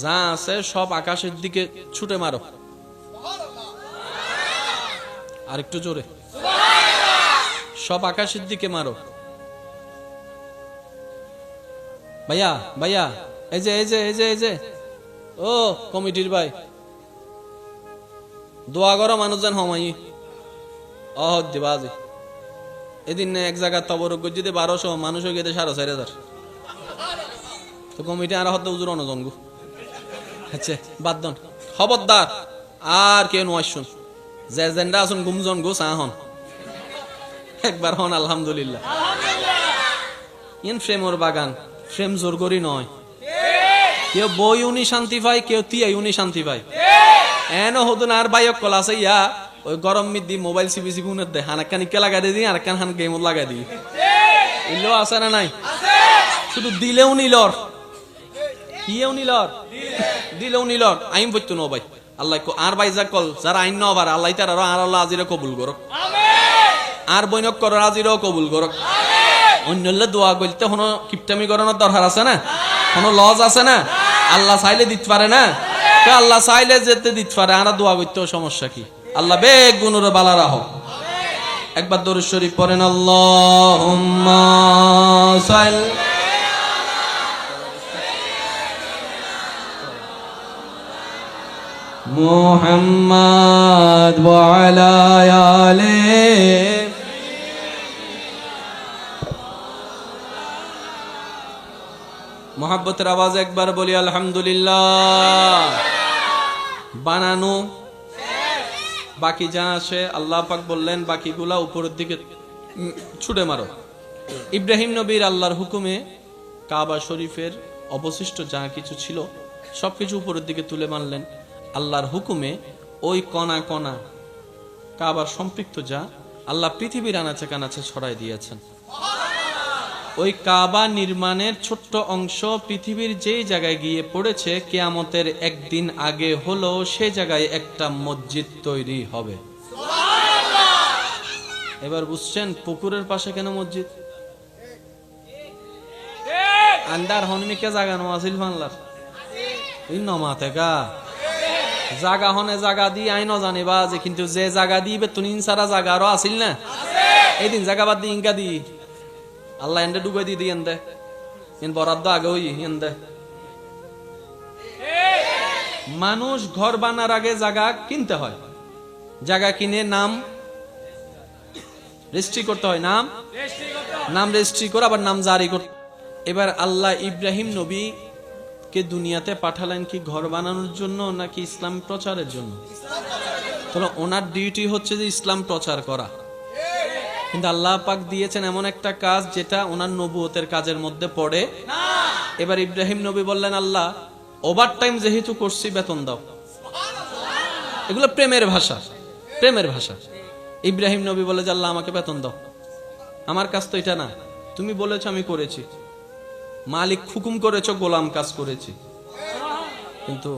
যা আছে সব আকাশের দিকে ছুটে মারো। আর একটু জোরে, সব আকাশের দিকে মারো। ভাইয়া ভাইয়া এই যে এই যে এই যে এই যে ও কমিটির ভাই, দোয়া করো মানুষ যেন হমাই অহদ দিবাজি। এদিন এক জায়গায় তবরক যদি 1200 মানুষ হয়ে গেছে 4,500, তো কমিটি আর হতে উজুর অনজনগু। আচ্ছা বাদ দন, খবরদার আর কেউ নয় শুন, যে জেন্ডা আসুন গুমজন গো চা হন একবার হন আলহামদুলিল্লাহ। ইন ফ্রেমর বাগান, ফ্রেম জোর করি নয়, কেউ বই উনি শান্তি পায়, কেউ তিয়াই উনি শান্তি পায়। এন হদুন আর বাইক কল আছে ইয়া ওই গরম মিদ দি মোবাইল সিবি সিবি উনের দে হানাকানি কে লাগাই দিই আর কান হান গেম লাগাই দিই, ইলো আছে না নাই? শুধু দিলেও নিলর, কিয়েও নিলর, দিলেও নিলর। আইন বইতো ন ভাই আল্লাহ আর ভাই যা কল যারা আইন ন আবার আল্লাহ তার আর আল্লাহ আজিরে কবুল করক, আর বৈনক কর আজিরেও কবুল করক। অন্যলে দোয়া করতে কোনো কিপটামি করানোর দরকার আছে না, কোনো লজ আছে না? আল্লাহ চাইলে দিতে পারে না, আল্লাহ চাইলে যেতে দিতে পারে, আর দোয়া করতেও সমস্যা কি? আল্লাহ বেগ গুনুরে বালা রাখো। একবার দরুদ শরীফ পড়েন, আল্লাহুম্মা সাল্লি মুহাম্মাদ ওয়া আলা আলিহি। মোহাব্বতের আওয়াজ একবার বলি আলহামদুলিল্লাহ। বানানো বাকি যা আসে আল্লাহ পাক বললেন বাকিগুলা উপরের দিকে ছুটে মারো। ইব্রাহিম নবীর আল্লাহর হুকুমে কাবা শরীফের অবশিষ্ট যা কিছু ছিল সবকিছু উপরের দিকে তুলে মারলেন। আল্লাহর হুকুমে ওই কণা কণা কাবার সম্পৃক্ত যা আল্লাহ পৃথিবীর আনাচে কানাচে ছড়াই দিয়েছেন। ওই কাবা নির্মাণের ছোট্ট অংশ পৃথিবীর যেই জায়গায় গিয়ে পড়েছে কিয়ামতের একদিন আগে হলো সে জায়গায় একটা মসজিদ তৈরি হবে। এবার বুঝছেন পুকুরের পাশে কেন মসজিদ? আন্ডার হনমিকে জাগানো আছিল বাংলার নমাতে গা জাগা হনে জাগা দিয়ে আইন জানিবা যে, কিন্তু যে জাগা দিবে তুই সারা জাগা আরো আসিল না, এইদিন জাগা বাদ দিয়ে ইনকা দি আল্লাহ এন্ডে ডুবে দিয়ে দিয়ে দে বরাদ্দ আগে ওই দে। মানুষ ঘর বানার আগে জায়গা কিনতে হয়, জায়গা কিনে নাম রেজিস্ট্রি করতে হয়, নাম রেজিস্ট্রি করে আবার নাম জারি করতে। এবার আল্লাহ ইব্রাহিম নবী কে দুনিয়াতে পাঠালেন কি ঘর বানানোর জন্য নাকি ইসলাম প্রচারের জন্য? তাহলে ওনার ডিউটি হচ্ছে যে ইসলাম প্রচার করা, কিন্তু আল্লাহ পাক দিয়েছেন এমন একটা কাজ যেটা ওনার নবুয়তের কাজের মধ্যে পড়ে। এবার ইব্রাহিম নবী বললেন, আল্লাহ ওভার টাইম যেহেতু করছি বেতন দাও। এগুলো প্রেমের ভাষা, প্রেমের ভাষা। ইব্রাহিম নবী বলে যে আল্লাহ আমাকে বেতন দাও, আমার কাজ তো এটা না, তুমি বলেছো আমি করেছি, মালিক হুকুম করেছো, গোলাম কাজ করেছি, কিন্তু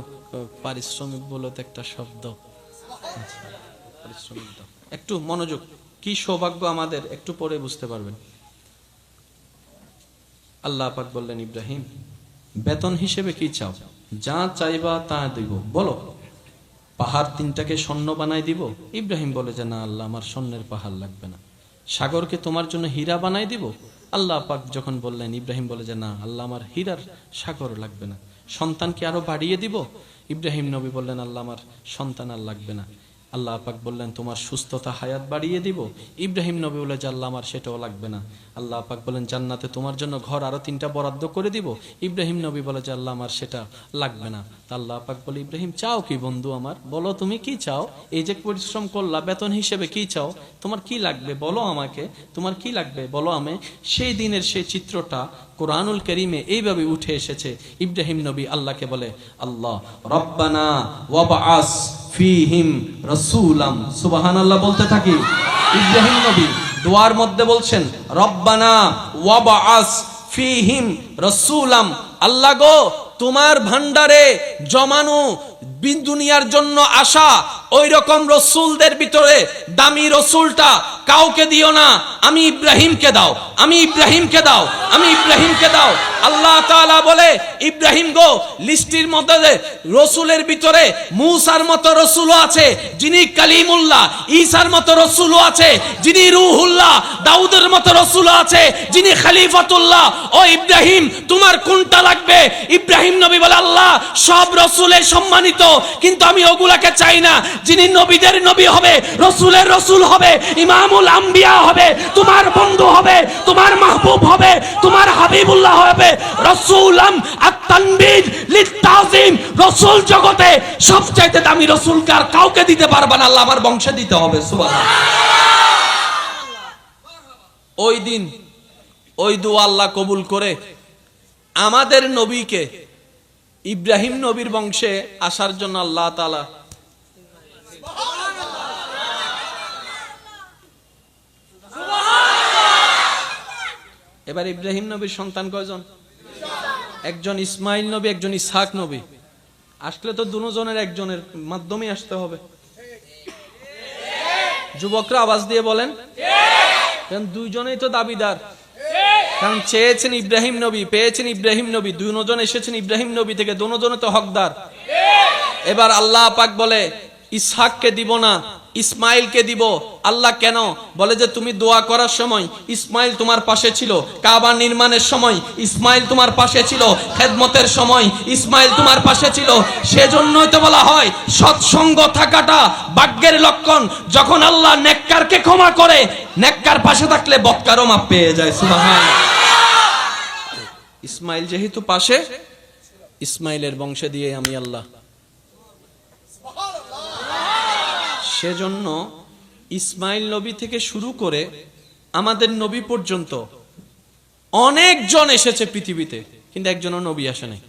পারিশ্রমিক বলে তো একটা শব্দ, পারিশ্রমিক দাও। একটু মনোযোগ, কি সৌভাগ্য আমাদের, একটু পরে বুঝতে পারবেন। আল্লাহ পাক বললেন, ইব্রাহিম বেতন হিসেবে কি চাও? যা চাইবা তা দিব, বলো। পাহাড় 3টাকে স্বর্ণ বানাই দিব? ইব্রাহিম বলে যে না আল্লাহ, আমার স্বর্ণের পাহাড় লাগবে না। সাগরকে তোমার জন্য হীরা বানাই দিব? আল্লাহ পাক যখন বললেন, ইব্রাহিম বলে যে না আল্লাহ, আমার হীরার সাগর লাগবে না। সন্তানকে আরো বাড়িয়ে দিব? ইব্রাহিম নবী বললেন, আল্লাহ আমার সন্তান আর লাগবে না। আল্লাহ পাক বললেন, তোমার সুস্থতা হায়াত বাড়িয়ে দিব? ইব্রাহিম নবী বলে যে আল্লাহ আমার সেটাও লাগবে না। আল্লাহ পাক বলেন, জান্নাতে তোমার জন্য ঘর আরো 3টা বরাদ্দ করে দিব? ইব্রাহিম নবী বলে যে আল্লাহ আমার সেটা লাগবে না। আল্লাহ পাক বলে, ইব্রাহিম চাও কি বন্ধু আমার, বলো তুমি কি চাও? এই যে পরিশ্রম করলা বেতন হিসেবে কি চাও? তোমার কি লাগবে বলো আমাকে, তোমার কি লাগবে বলো। আমি সেই দিনের সেই চিত্রটা কোরআনুল কারীমে এইভাবে উঠে এসেছে। ইব্রাহিম নবী আল্লাহকে বলে, আল্লাহ রব্বানা ওয়াবআস ফীহিম রাসূলাম, সুবহানাল্লাহ বলতে থাকি। ইব্রাহিম নবী দোয়ার মধ্যে বলছেন, রব্বানা ওয়াবআস ফীহিম রাসূলাম, আল্লাহ গো তোমার ভান্ডারে জমানো দুনিয়ার জন্য আসা ওই রকম রসুলদের ভিতরে দামি রসুলটা কাউকে দিও না, আমি ইব্রাহিমকে দাও, আমি ইব্রাহিমকে দাও, আমি ইব্রাহিমকে দাও। আল্লাহ তাআলা বলে, ইব্রাহিম গো লিস্টির মধ্যে রসুলের ভিতরে মূসার মতো রসুলও আছে যিনি কালিমুল্লাহ, ঈসার মতো রসুলও আছে যিনি রূহুল্লাহ, দাউদের মতো রসুলও আছে যিনি খলিফাতুল্লাহ। ও ইব্রাহিম তোমার কোনটা লাগবে? ইব্রাহিম নবী বলে, আল্লাহ সব রসুলের সম্মানিত, কিন্তু আমি ওগুলাকে চাই না। যিনি নবীদের নবী হবে, রসুলের রসুল হবে, ইমামুল আম্বিয়া হবে, তোমার বন্ধু হবে, তোমার মাহবুব হবে, তোমার হাবিবুল্লাহ হবে। রসুলাম আত-তানবীর লিত-তাযীম, রসুল জগতে সবচাইতে দামি রসুলকে আর কাউকে দিতে পারবে না, আল্লাহ আমার বংশে দিতে হবে। সুবহানাল্লাহ। ওই দিন ওই দোয়া আল্লাহ কবুল করে আমাদের নবীকে ইব্রাহিম নবীর বংশে আসার জন্য আল্লাহ তাআলা এবার ইব্রাহিম নবীর সন্তান কয়জন? একজন ইসমাইল নবী, একজন ইসহাক নবী। আসলে তো দুজনের একজনের মাধ্যমে আসতে হবে। যুবকরা আওয়াজ দিয়ে বলেন, কারণ দুইজনেই তো দাবিদার। কারণ চেয়েছেন ইব্রাহিম নবী, পেয়েছেন ইব্রাহিম নবী, দুজন এসেছেন ইব্রাহিম নবী থেকে, দুজনে তো হকদার। এবার আল্লাহ পাক বলে, ইসহাককে দিব না, ইসমাইলকে দিব। আল্লাহ কেন? বলে যে তুমি দোয়া করার সময় ইসমাইল তোমার পাশে ছিল, কাবা নির্মাণের সময় ইসমাইল তোমার পাশে ছিল, খেদমতের সময় ইসমাইল তোমার পাশে ছিল। সেজন্যই তো বলা হয় সৎসঙ্গ থাকাটা ভাগ্যের লক্ষণ। যখন আল্লাহ নেককারকে ক্ষমা করে, নেককার পাশে থাকলে বদকারও মাপ পেয়ে যায়। সুবহানাল্লাহ। ইসমাইল যেহেতু পাশে, ইসমাইলের বংশে দিয়ে আমি আল্লাহ। সেজন্য ইসমাইল নবী থেকে শুরু করে আমাদের নবী পর্যন্ত অনেকজন এসেছে পৃথিবীতে, কিন্তু একজনও নবী আসে নাই।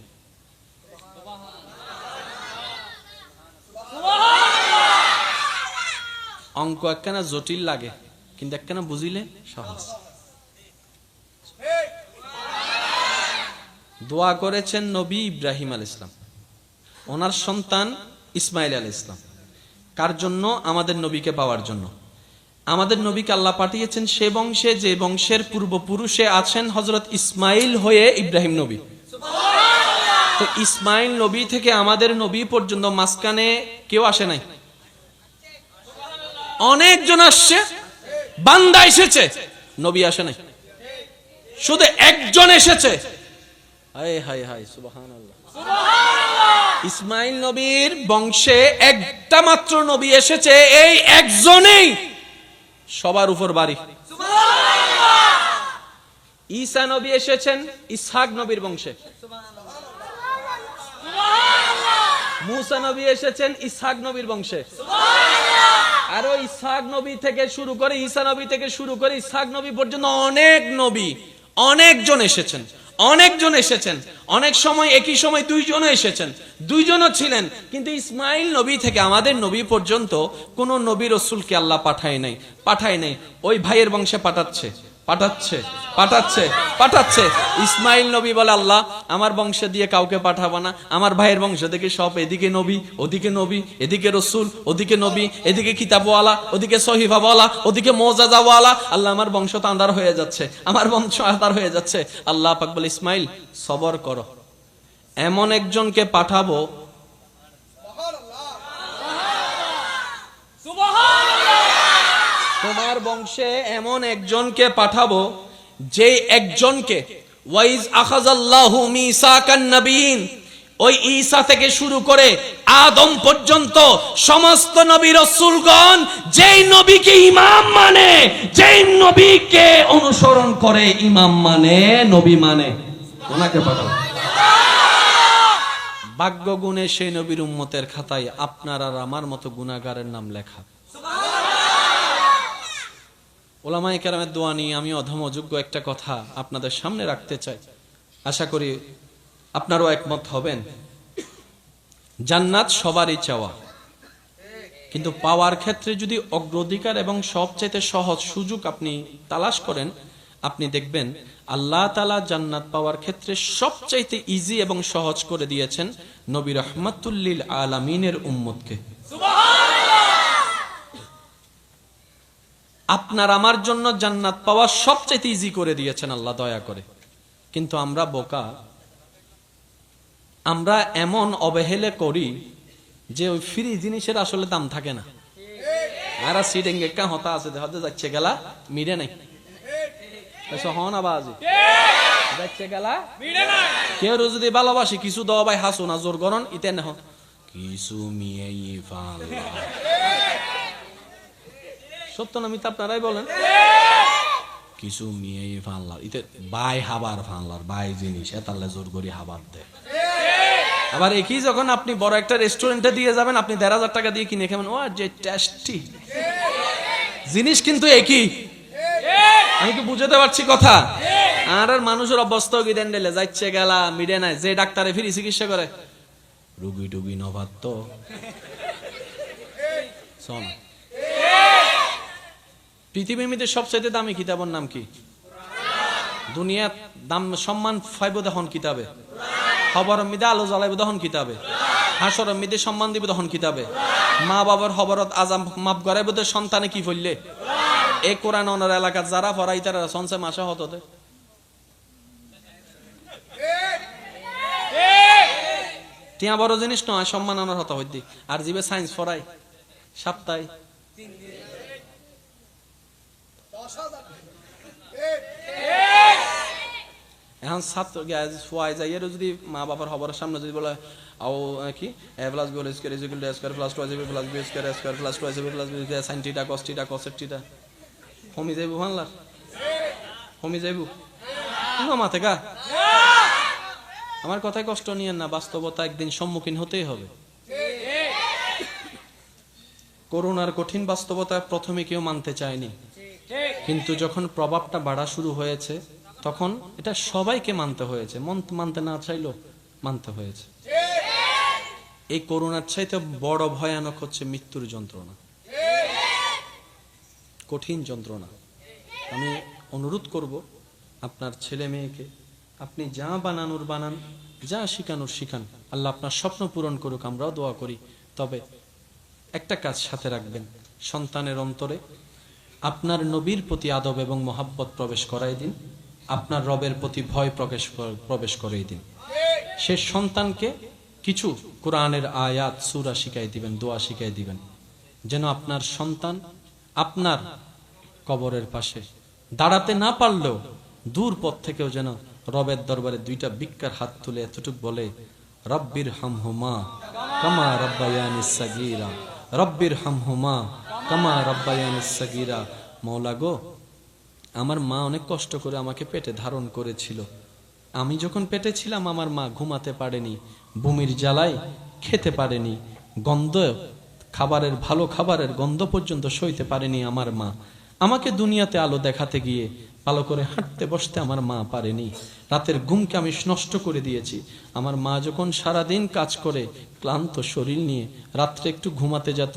অঙ্ক একখানা জটিল লাগে, কিন্তু একখানা বুঝিলে সহজ। দোয়া করেছেন নবী ইব্রাহিম আলাইহিস সালাম, ওনার সন্তান ইসমাইল আলাইহিস সালাম। কার জন্য? আমাদের নবীকে পাওয়ার জন্য। আমাদের নবীকে আল্লাহ পাঠিয়েছেন সে বংশে যে বংশের পূর্বপুরুষে আছেন হযরত ইসমাইল হয়ে ইব্রাহিম নবী। তো ইসমাইল নবী থেকে আমাদের নবী পর্যন্ত মাঝখানে কেউ আসে নাই। অনেকজন আসছে, বান্দা এসেছে, নবী আসে নাই। শুধু একজন এসেছে। হায় হায় হায়, সুবহানাল্লাহ। ইসমাইল নবীর বংশে একটা মাত্র নবী এসেছে, এই একজনেই সবার উপর বাড়ি। ঈসা নবী এসেছেন ইসহাক নবীর বংশে, মূসা নবী এসেছেন ইসহাক নবীর বংশে, আর ওই ইসহাক নবী থেকে শুরু করে, ঈসা নবী থেকে শুরু করে ইসহাক নবী পর্যন্ত অনেক নবী, অনেকজন এসেছেন, অনেকজন এসেছেন। অনেক সময় একই সময় দুইজনও এসেছেন, দুইজনও ছিলেন। কিন্তু ইসমাইল নবী থেকে আমাদের নবী পর্যন্ত কোন নবী রাসূলকে আল্লাহ পাঠায় নাই। ওই ভাইয়ের বংশে পাঠাচ্ছে। ইসমাইল নবী বলে, আল্লাহ আমার বংশ দিয়ে কাউকে পাঠাবো না, আমার ভাইয়ের বংশ থেকে সব, এদিকে নবী, ওদিকে নবী, এদিকে রসুল, ওদিকে নবী, এদিকে কিতাবওয়ালা, ওদিকে সহিফাওয়ালা, ওদিকে মুআজিজাওয়ালা। আল্লাহ আমার বংশ তো আঁধার হয়ে যাচ্ছে। আল্লাহ পাক বলে, ইসমাইল সবর করো, এমন একজনকে পাঠাবো, তোমার বংশে এমন একজনকে পাঠাবো, যে একজনকে ওয়াইজ আখাযাল্লাহু মিসাকান নবিয়িন, ওই ঈসা থেকে শুরু করে আদম পর্যন্ত সমস্ত নবী রাসূলগণ যেই নবীকে ইমাম মানে, যেই নবীকে অনুসরণ করে, ইমাম মানে, নবী মানে, ওনাকে পাঠাবো। ভাগ্য গুণে সেই নবীর উম্মতের খাতায় আপনার আর আমার মতো গুনাহগারের নাম লেখা। ওলামায়ে কেরামের দোয়া নিয়ে আমি অধম অযোগ্য একটা কথা আপনাদের সামনে রাখতে চাই। আশা করি আপনারাও একমত হবেন। জান্নাত সবারই চাওয়া, কিন্তু পাওয়ার ক্ষেত্রে যদি অগ্রাধিকার এবং সবচেয়ে সহজ সুযোগ আপনি তালাশ করেন, আপনি দেখবেন আল্লাহ তাআলা জান্নাত পাওয়ার ক্ষেত্রে সবচাইতে ইজি এবং সহজ করে দিয়েছেন নবী রাহমাতুল লিল আলামিনের উম্মতকে। আপনার আমার জন্য জান্নাত পাওয়া সবচেয়ে ইজি করে দিয়েছেন আল্লাহ দয়া করে। কিন্তু আমরা বোকা, আমরা এমন অবহেলা করি যে ওই ফ্রি জিনিসের আসলে দাম থাকে না। আর সিডেঙ্গে কা হতা আছে, হতে যাচ্ছে গেলা মিরে নাই, হন আবাজি যাচ্ছে গেলা মিরে নাই। কেউ যদি ভালোবাসি কিছু দাও ভাই, হাসু না জোর গরন ইতে না কিছু মিয়াই ফাল। সত্য না মিথ্যা আপনারাই বলেন? কিছু মিয়াই ফানলার ইতে বাই হাবার ফানলার বাই জিনিস এতালে জোর করি হাবার দেয়। আবার একই যখন আপনি বড় একটা রেস্টুরেন্টে দিয়ে যাবেন, আপনি ১,৫০০ টাকা দিয়ে কিনে খাবেন, ও যে টেস্টি জিনিস কিন্তু একই। আমি কি বুঝাতে পারছি কথা? আর মানুষের অবস্থা কি দেন দিলে যাচ্ছে গেলা মিডে নাই। যে ডাক্তারে ফ্রি চিকিৎসা করে রুগী টুগী নভাত্ত শোন। পৃথিবীর মধ্যে সবচেয়ে দামি কিতাবের নাম কি? দুনিয়ার দাম সম্মান পাইব তখন কিতাবে, খবর মিদে আলো জ্বালাইব তখন কিতাবে, হাসর মিদে সম্মান দিব তখন কিতাবে, মা বাবার খবরত আজাম মাপ গড়াইব সন্তানে কি ফললে। এই কোরআন ওনার এলাকার যারা পড়াই তারা সঞ্চয় মাসে হতে টিয়া বড় জিনিস নয়, সম্মান আনার হতা হইতে। আর জিবে সায়েন্স পড়াই সপ্তাহে এখন ছাত্র যাইয়ের যদি মা বাবার খবরের সামনে যদি বলে আও কি a plus b whole square is equal to a square plus 2ab plus b square square plus 2ab plus b sin theta cos theta cosec theta কমি যাইব বাংলার কমি যাইব না মাথা গা। আমার কথায় কষ্ট নিয়েন না, বাস্তবতা একদিন সম্মুখীন হতেই হবে। করোনার কঠিন বাস্তবতা প্রথমে কেউ মানতে চায়নি, কিন্তু যখন প্রভাবটা বাড়া শুরু হয়েছে তখন এটা সবাইকে মানতে হয়েছে। মানতে না চাইলেও মানতে হয়েছে। এই করোনার চাইতে বড় ভয়ানক হচ্ছে মৃত্যুর যন্ত্রণা, কঠিন যন্ত্রণা। আমি অনুরোধ করব আপনার ছেলে মেয়েকে আপনি যা বানানোর বানান, যা শিখানোর শিখান, আল্লাহ আপনার স্বপ্ন পূরণ করুক, আমরাও দোয়া করি। তবে একটা কাজ সাথে রাখবেন, সন্তানের অন্তরে আপনার নবীর প্রতি আদব এবং মহাব্বত প্রবেশ করাই দিন, আপনার রবের প্রতি ভয় প্রবেশ করাই দিন। সে সন্তানকে কিছু কোরআনের আয়াত সূরা শিখাই দিবেন, দোয়া শিখাই দিবেন, যেন আপনার সন্তান আপনার কবরের পাশে দাঁড়াতে না পারলেও দূর পথ থেকেও যেন রবের দরবারে দুইটা ভিক্ষার হাত তুলে এতটুক বলে, রব্বির হামহুমা কামা রব্বায়ানিস সাগীরা, রব্বির হামহুমা কামা রব্বায়ানিস সাগীরা। মওলা গো, আমার মা অনেক কষ্ট করে আমাকে পেটে ধারণ করেছিল। আমি যখন পেটে ছিলাম আমার মা ঘুমাতে পারেনি, বমির জ্বালায় খেতে পারেনি, গন্ধ খাবারের ভালো খাবারের গন্ধ পর্যন্ত সইতে পারেনি আমার মা। আমাকে দুনিয়াতে আলো দেখাতে গিয়ে ভালো করে হাঁটতে বসতে আমার মা পারেনি। রাতের ঘুমকে আমি নষ্ট করে দিয়েছি। আমার মা যখন সারাদিন কাজ করে ক্লান্ত শরীর নিয়ে রাত্রে একটু ঘুমাতে যেত,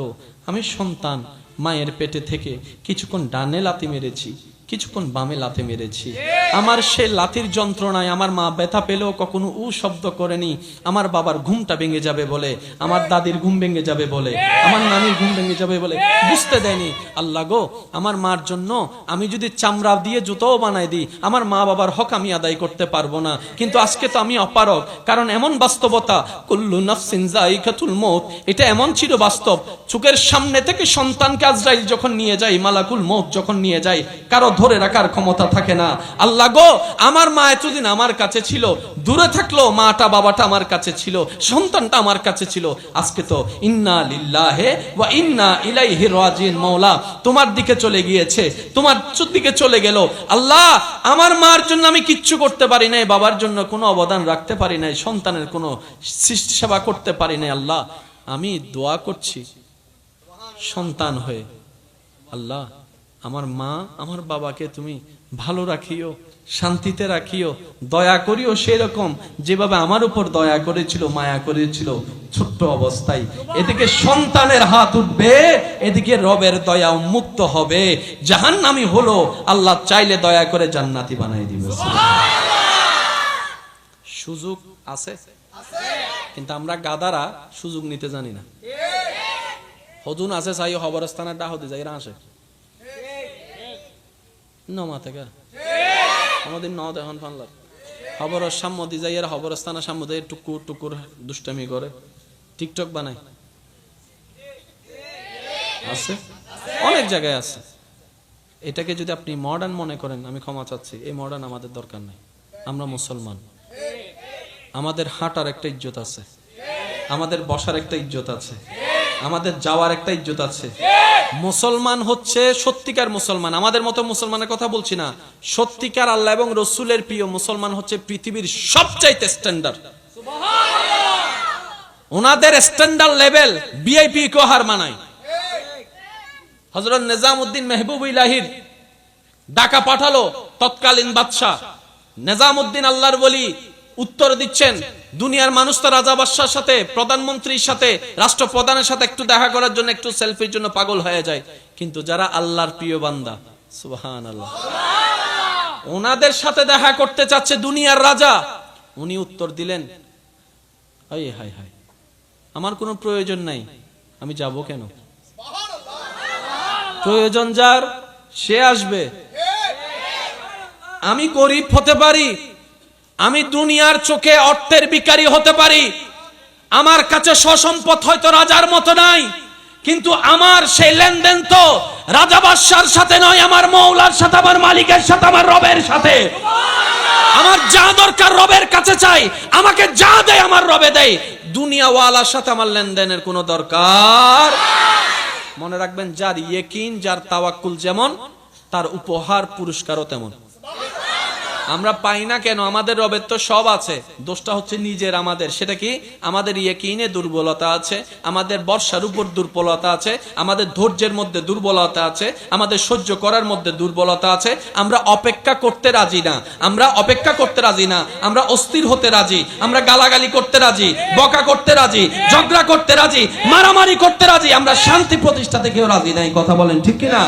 আমি সন্তান মায়ের পেটে থেকে কিছুক্ষণ ডানে লাথি মেরেছি, কিছুক্ষণ বামে লাথি মেরেছি। আমার সে লাথির যন্ত্রণায় আমার মা ব্যথা পেলেও কখনো উ শব্দ করেনি। আমার বাবার ঘুমটা ভেঙে যাবে বলে, আমার দাদির ঘুম ভেঙে যাবে বলে, আমার নানির ঘুম ভেঙে যাবে বলে বুঝতে দেয়নি। আল্লাহ গো, আমার মার জন্য আমি যদি চামড়া দিয়ে জুতোও বানাই দিই, আমার মা বাবার হক আমি আদায় করতে পারবো না। কিন্তু আজকে তো আমি অপারগ, কারণ এমন বাস্তবতা, কুল্লু নাফসিন যায়িকাতুল মউত, এটা এমন চির বাস্তব। চোখের সামনে থেকে সন্তানকে আজরাইল যখন নিয়ে যায়, মালাকুল মউত যখন নিয়ে যায়, কারো ধরে রাখার ক্ষমতা থাকে না। আল্লাহ গো, আমার মা এতদিন আমার কাছে ছিল, দূরে থাকলো মাটা বাবাটা আমার কাছে ছিল, সন্তানটা আমার কাছে ছিল। আজকে তো ইন্না লিল্লাহি ওয়া ইন্না ইলাইহি রাজিউন, মওলা তোমার দিকে চলে গিয়েছে, তোমার দিকে চলে গেল। আল্লাহ, আমার মার জন্য আমি কিচ্ছু করতে পারি নাই, বাবার জন্য কোনো অবদান রাখতে পারি নাই, সন্তানের কোনো সেবা করতে পারি নাই। আল্লাহ, আমি দোয়া করছি সন্তান হয়ে, আল্লাহ আমার মা আমার বাবাকে তুমি ভালো রাখিও, শান্তিতে রাখিও, দয়া করিও সেরকম যেভাবে আমার উপর দয়া করেছিল, মায়া করেছিল ছোট্ট অবস্থায়। এদিকে সন্তানের হাত উঠবে, এদিকে রবের দয়া মুক্ত হবে, জাহান্নামী হলো আল্লাহ চাইলে দয়া করে জান্নাতি বানাই দিবে। সুযোগ আছে, কিন্তু আমরা গাদারা সুযোগ নিতে জানি না। হজুন আছে চাই খবরস্থানের ডাহতে যাই আসে নমা থেকে আমাদের ন দেখন ফানলার খবরের সাম্মতি যাই, এর খবরস্থানের সাম্মতি টুকুর টুকুর দুষ্টামি করে, টিকটক বানায়, আছে অনেক জায়গায় আছে। এটাকে যদি আপনি মডার্ন মনে করেন, আমি ক্ষমা চাচ্ছি, এই মডার্ন আমাদের দরকার নাই। আমরা মুসলমান, আমাদের হাঁটার একটা ইজ্জত আছে, আমাদের বসার একটা ইজ্জত আছে, আমাদের যাওয়ার একটা ইজ্জত আছে। মুসলমান হচ্ছে সত্যিকার মুসলমান, আমাদের মতো মুসলমানের কথা বলছি না, সত্যিকার আল্লাহ এবং রসুলের প্রিয় মুসলমান হচ্ছে পৃথিবীর সবচাইতে স্ট্যান্ডার্ড। ওনাদের স্ট্যান্ডার্ড লেভেল ভিআইপি কেউ হার মানায়। হযরত নিজামউদ্দিন মেহবুব-ই-লাহির ডাকা পাঠালো তৎকালীন বাদশা নিজামউদ্দিন, আল্লাহর ওলি, উত্তর দিচ্ছেন দুনিয়ার মানুষ তো রাজা বাদশার সাথে, প্রধানমন্ত্রীর সাথে, রাষ্ট্রপ্রধানের সাথে একটু দেখা করার জন্য, একটু সেলফির জন্য পাগল হয়ে যায়, কিন্তু যারা আল্লাহর প্রিয় বান্দা, সুবহানাল্লাহ, ওনাদের সাথে দেখা করতে চাচ্ছে দুনিয়ার রাজা। উনি উত্তর দিলেন, হায় হায় হায়, আমার কোনো প্রয়োজন নাই, আমি যাব কেন? প্রয়োজন যার সে আসবে। আমি গরিব হতে পারি, আমি দুনিয়ার চোখে অর্থের ভিখারি হতে পারি, আমার কাছে সসম্পদ হয়তো রাজার মতো নাই, কিন্তু আমার সেই লেনদেন তো রাজা বাদশার সাথে নয়, আমার মওলার সাথে, আমার মালিকের সাথে, আমার রবের সাথে। আমার যা দরকার রবের কাছে চাই, আমাকে যা দেয় আমার রবে দেয়, দুনিয়াওয়ালার সাথে আমার লেনদেনের কোনো দরকার। মনে রাখবেন, যার ইয়াকিন, যার তাওয়াক্কুল যেমন, তার উপহার পুরস্কারও তেমন। আমরা পাই না কেন? আমাদের রবের তো সব আছে, দোষটা হচ্ছে নিজের আমাদের। সেটা কি? আমাদের ইয়াকিনে দুর্বলতা আছে, আমাদের বর্ষার উপর দুর্বলতা আছে, আমাদের ধৈর্যের মধ্যে দুর্বলতা আছে, আমাদের সহ্য করার মধ্যে দুর্বলতা আছে। আমরা অপেক্ষা করতে রাজি না, আমরা অপেক্ষা করতে রাজি না, আমরা অস্থির হতে রাজি, আমরা গালাগালি করতে রাজি, বকা করতে রাজি, ঝগড়া করতে রাজি, মারামারি করতে রাজি, আমরা শান্তি প্রতিষ্ঠা থেকেও রাজি নাই। কথা বলেন ঠিক কিনা?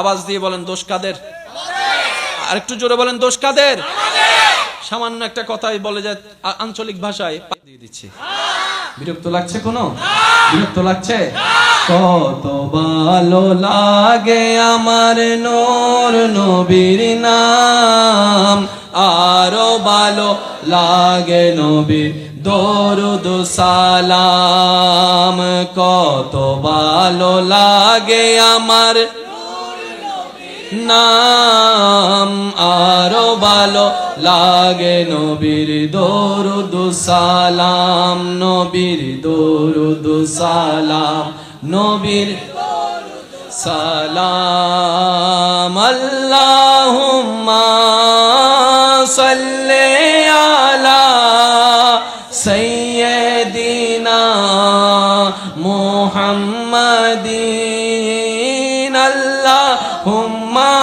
আওয়াজ দিয়ে বলেন, দোষ কাদের? আর একটু জোরে বলেন, দোষ কাদের? সামান্য একটা কথাই বলে যায় আঞ্চলিক ভাষায় দিয়ে দিচ্ছি। বিরক্ত লাগছে? কোনো বিরক্ত লাগছে? কত ভালো লাগে আমার নূর নবীর নাম, আরো ভালো লাগে নবীর দরুদ সালাম। কত ভালো লাগে আমার নাম, আরো ভালো লাগে নবীর দরুদ সালাম, নবীর দরুদ সালাম, নবীর সালাম। আল্লাহুম্মা সাল্লি আলা সাইয়্যিদিনা মুহাম্মাদিন আল্লাহুম্মা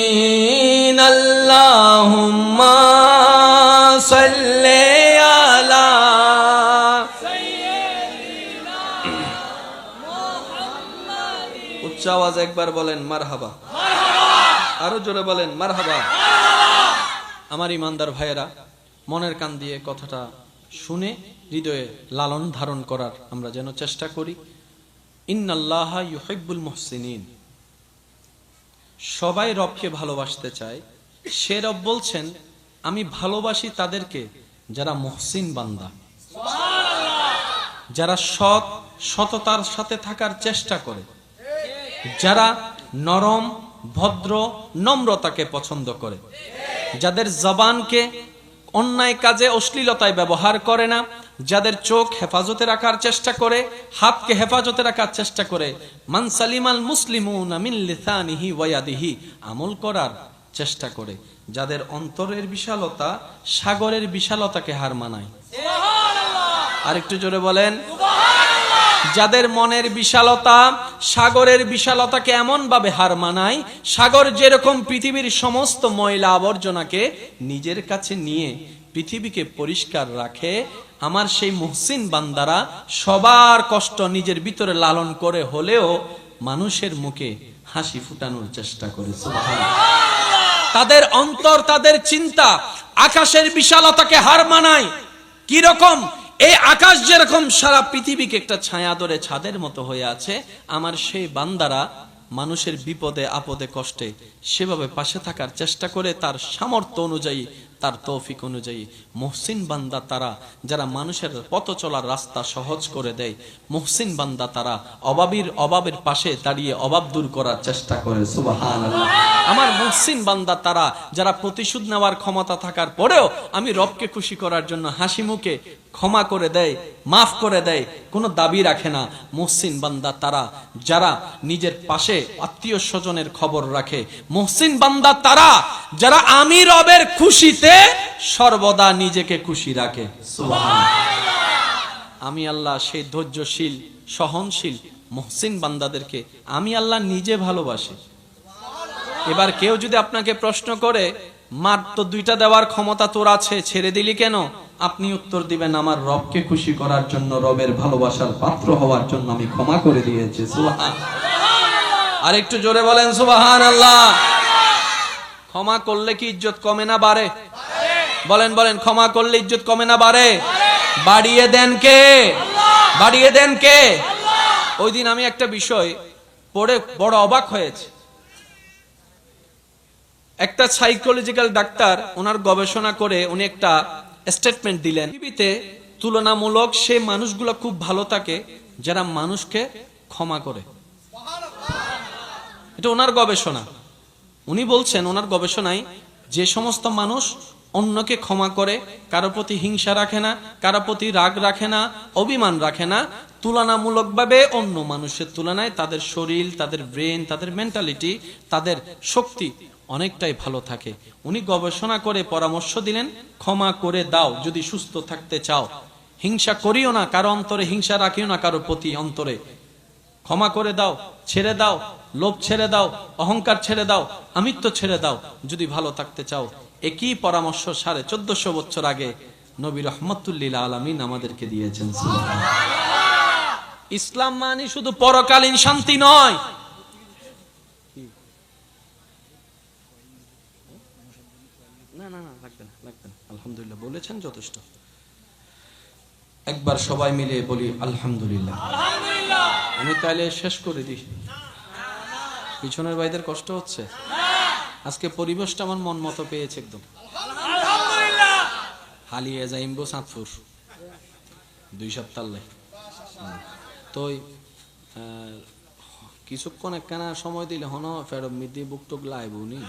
মুহাম্মাদিন আল্লাহুম্মা সাল্লি আলা সাইয়্যিদিনা মুহাম্মাদিন। উচ্চ আওয়াজে একবার বলেন মারহাবা, আরো জোরে বলেন মারহাবা। আমার ইমানদার ভাইয়েরা, মনের কান দিয়ে কথাটা শুনে হৃদয়ে লালন ধারণ করার আমরা যেন চেষ্টা করি। ইন্নাল্লাহা ইউহিব্বুল মুহসিনিন। সবাই রবকে ভালোবাসতে চায়। সে রব বলছেন, আমি ভালোবাসি তাদেরকে যারা মুহসিন বান্দা, যারা সততার সাথে থাকার চেষ্টা করে, যারা নরম ভদ্র নম্রতাকে পছন্দ করে, যাদের জবানকে অন্যায় কাজে অশ্লীলতায় ব্যবহার করে না, যাদের চোখ হেফাজতে রাখার চেষ্টা করে, হাতকে হেফাজতে রাখার চেষ্টা করে, মান সালিমাল মুসলিমুনা মিন লিসানিহি ওয়া ইয়াদিহি, আমল করার চেষ্টা করে, যাদের অন্তরের বিশালতা সাগরের বিশালতাকে হার মানায়। সুবহানাল্লাহ। আরেকটু জোরে বলেন সুবহানাল্লাহ। যাদের মনের বিশালতা সাগরের বিশালতাকে এমন ভাবে হার মানায়, সাগর যেরকম পৃথিবীর সমস্ত ময়লা আবর্জনাকে নিজের কাছে নিয়ে পৃথিবীকে পরিষ্কার রাখে, আমার সেই মুহসিন বান্দারা সবার কষ্ট নিজের ভিতরে লালন করে হলেও মানুষের মুখে হাসি ফুটানোর চেষ্টা করে। সুবহানাল্লাহ। তাদের অন্তর, তাদের চিন্তা আকাশের বিশালতাকে হার মানায়। কি রকম? এই আকাশ যেরকম সারা পৃথিবীকে একটা ছায়া ধরে ছাদের মতো হয়ে আছে, আমার সেই বান্দারা মানুষের বিপদে আপদে কষ্টে সেভাবে পাশে থাকার চেষ্টা করে তার সামর্থ্য অনুযায়ী, তার তৌফিক অনুযায়ী। মুহসিন বান্দা তারা যারা মানুষের পথ চলার রাস্তা সহজ করে দেয়। মুহসিন বান্দা তারা অভাবের পাশে দাঁড়িয়ে অভাব দূর করার চেষ্টা করে। সুবহানাল্লাহ। আমার মুহসিন বান্দা তারা যারা প্রতিশোধ নেওয়ার ক্ষমতা থাকার পরেও আমি রবকে খুশি করার জন্য হাসি মুখে ক্ষমা করে দেয়, মাফ করে দেয়, কোনো দাবি রাখে না। মুহসিন বান্দা তারা যারা নিজের পাশে আত্মীয় স্বজনের খবর রাখে। মুহসিন বান্দা তারা যারা আমি রবের খুশিতে সর্বদা নিজেকে খুশি রাখে। সুবহানাল্লাহ। আমি আল্লাহ সেই ধৈর্যশীল সহনশীল মুহসিন বান্দাদেরকে আমি আল্লাহ নিজে ভালোবাসি। এবার কেউ যদি আপনাকে প্রশ্ন করে, মাত্র 2টা দেওয়ার ক্ষমতা তোর আছে, ছেড়ে দিলি কেন? আপনি উত্তর দিবেন, আমার রবকে খুশি করার জন্য, রবের ভালোবাসার পাত্র হওয়ার জন্য আমি ক্ষমা করে দিয়েছি। সুবহানাল্লাহ। আর একটু জোরে বলেন সুবহানাল্লাহ। ক্ষমা করলে কি ইজ্জত কমে না বাড়ে? বলেন বলেন, ক্ষমা করলে ইজ্জত কমে না বাড়ে? বাড়িয়ে দেন কে? বাড়িয়ে দেন কে? ওই দিন আমি একটা বিষয় পড়ে বড় অবাক হয়েছে। একটা সাইকোলজিক্যাল ডাক্তার ওনার গবেষণা করে উনি একটা স্টেটমেন্ট দিলেন, পৃথিবীতে তুলনামূলক সে মানুষগুলো খুব ভালো থাকে যারা মানুষকে ক্ষমা করে। এটা ওনার গবেষণা। উনি বলছেন ওনার গবেষণায় যে সমস্ত মানুষ অন্যকে ক্ষমা করে, কারো প্রতি হিংসা রাখে না, কারো প্রতি রাগ রাখে না, অভিমান রাখে না, তুলনামূলকভাবে অন্য মানুষের তুলনায় তাদের শরীর, তাদের ব্রেন, তাদের মেন্টালিটি, তাদের শক্তি অনেকটাই ভালো থাকে। উনি গবেষণা করে পরামর্শ দিলেন, ক্ষমা করে দাও যদি সুস্থ থাকতে চাও। হিংসা করিও না, কারো অন্তরে হিংসা রাখিও না, কারো প্রতি অন্তরে। ক্ষমা করে দাও, ছেড়ে দাও, লোভ ছেড়ে দাও, অহংকার ছেড়ে দাও, আমিত্ব ছেড়ে দাও যদি ভালো থাকতে চাও। একই পরামর্শ 1450 বছর আগে নবী রহমতুল্লিল আলামিন আমাদেরকে দিয়েছেন। ইসলাম মানে শুধু পরকালীন শান্তি নয়। না না না, লাগবে না, লাগবে না। আলহামদুলিল্লাহ বলেছেন, যথেষ্ট। একবার সবাই মিলে বলি আলহামদুলিল্লাহ। আমি তাইলে শেষ করে দিই। পিছনের ভাইদের কষ্ট হচ্ছে? আজকে পরিবেশটা আমার মন মতো পেয়েছে একদম। হালিয়ে যাইমবো চাঁদপুর 2 সপ্তাহ তো কিছুক্ষণ একখানা সময় দিলে হন ফেরত মিদি বুক টুক লাইব নি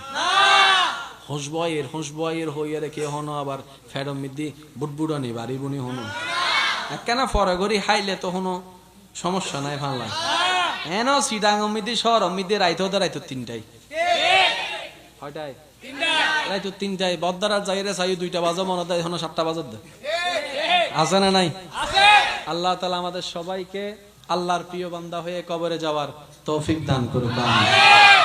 হোসবয়ের হইয়া রেখে হন আবার ফেরত মিদি বুটবুড়ানি বাড়ি বুনি হন একখানা ফরাগরি হাইলে তো হন সমস্যা নাই ভাল লাগে। এন সিডাং মিদি শহর মিদি রাইতো 3টায় 6টায় রাত 3টায় বদ্দারা যাইরে চাই 2টা বাজে মনে দেয় এখন 7টা বাজে দেয় আছে না নাই? আল্লাহ তাআলা আমাদের সবাইকে আল্লাহর প্রিয় বান্দা হয়ে কবরে যাওয়ার তৌফিক দান করুক।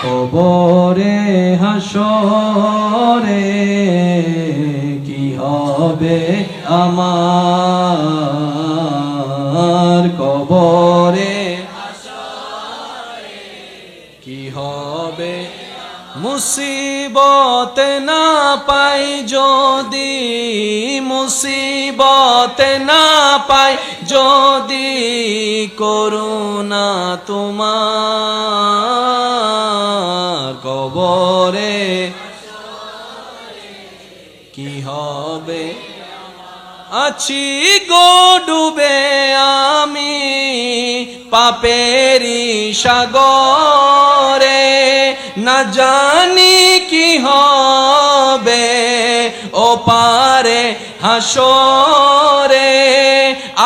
কবরে হাসরে কি হবে আমার, কবরে কি হবে মুসিবত না পাই যদি, মুসিবত না পাই যদি করুণা তোমার, কবরে কি হবে আছি গো ডুবে আমি পাপেরি সাগরে, না জানি কি হবে ও পারে হাসরে,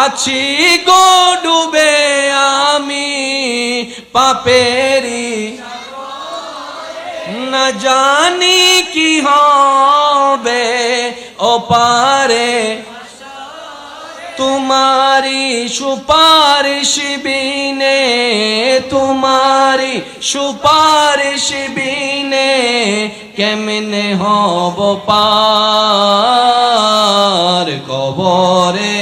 আছি গো ডুবে আমি পাপেরি, না জানি কি হবে ও পারে, তোমারি সুপারিশ বিনে, তোমারি সুপারিশ বিনে কেমনে হব পার, কবরে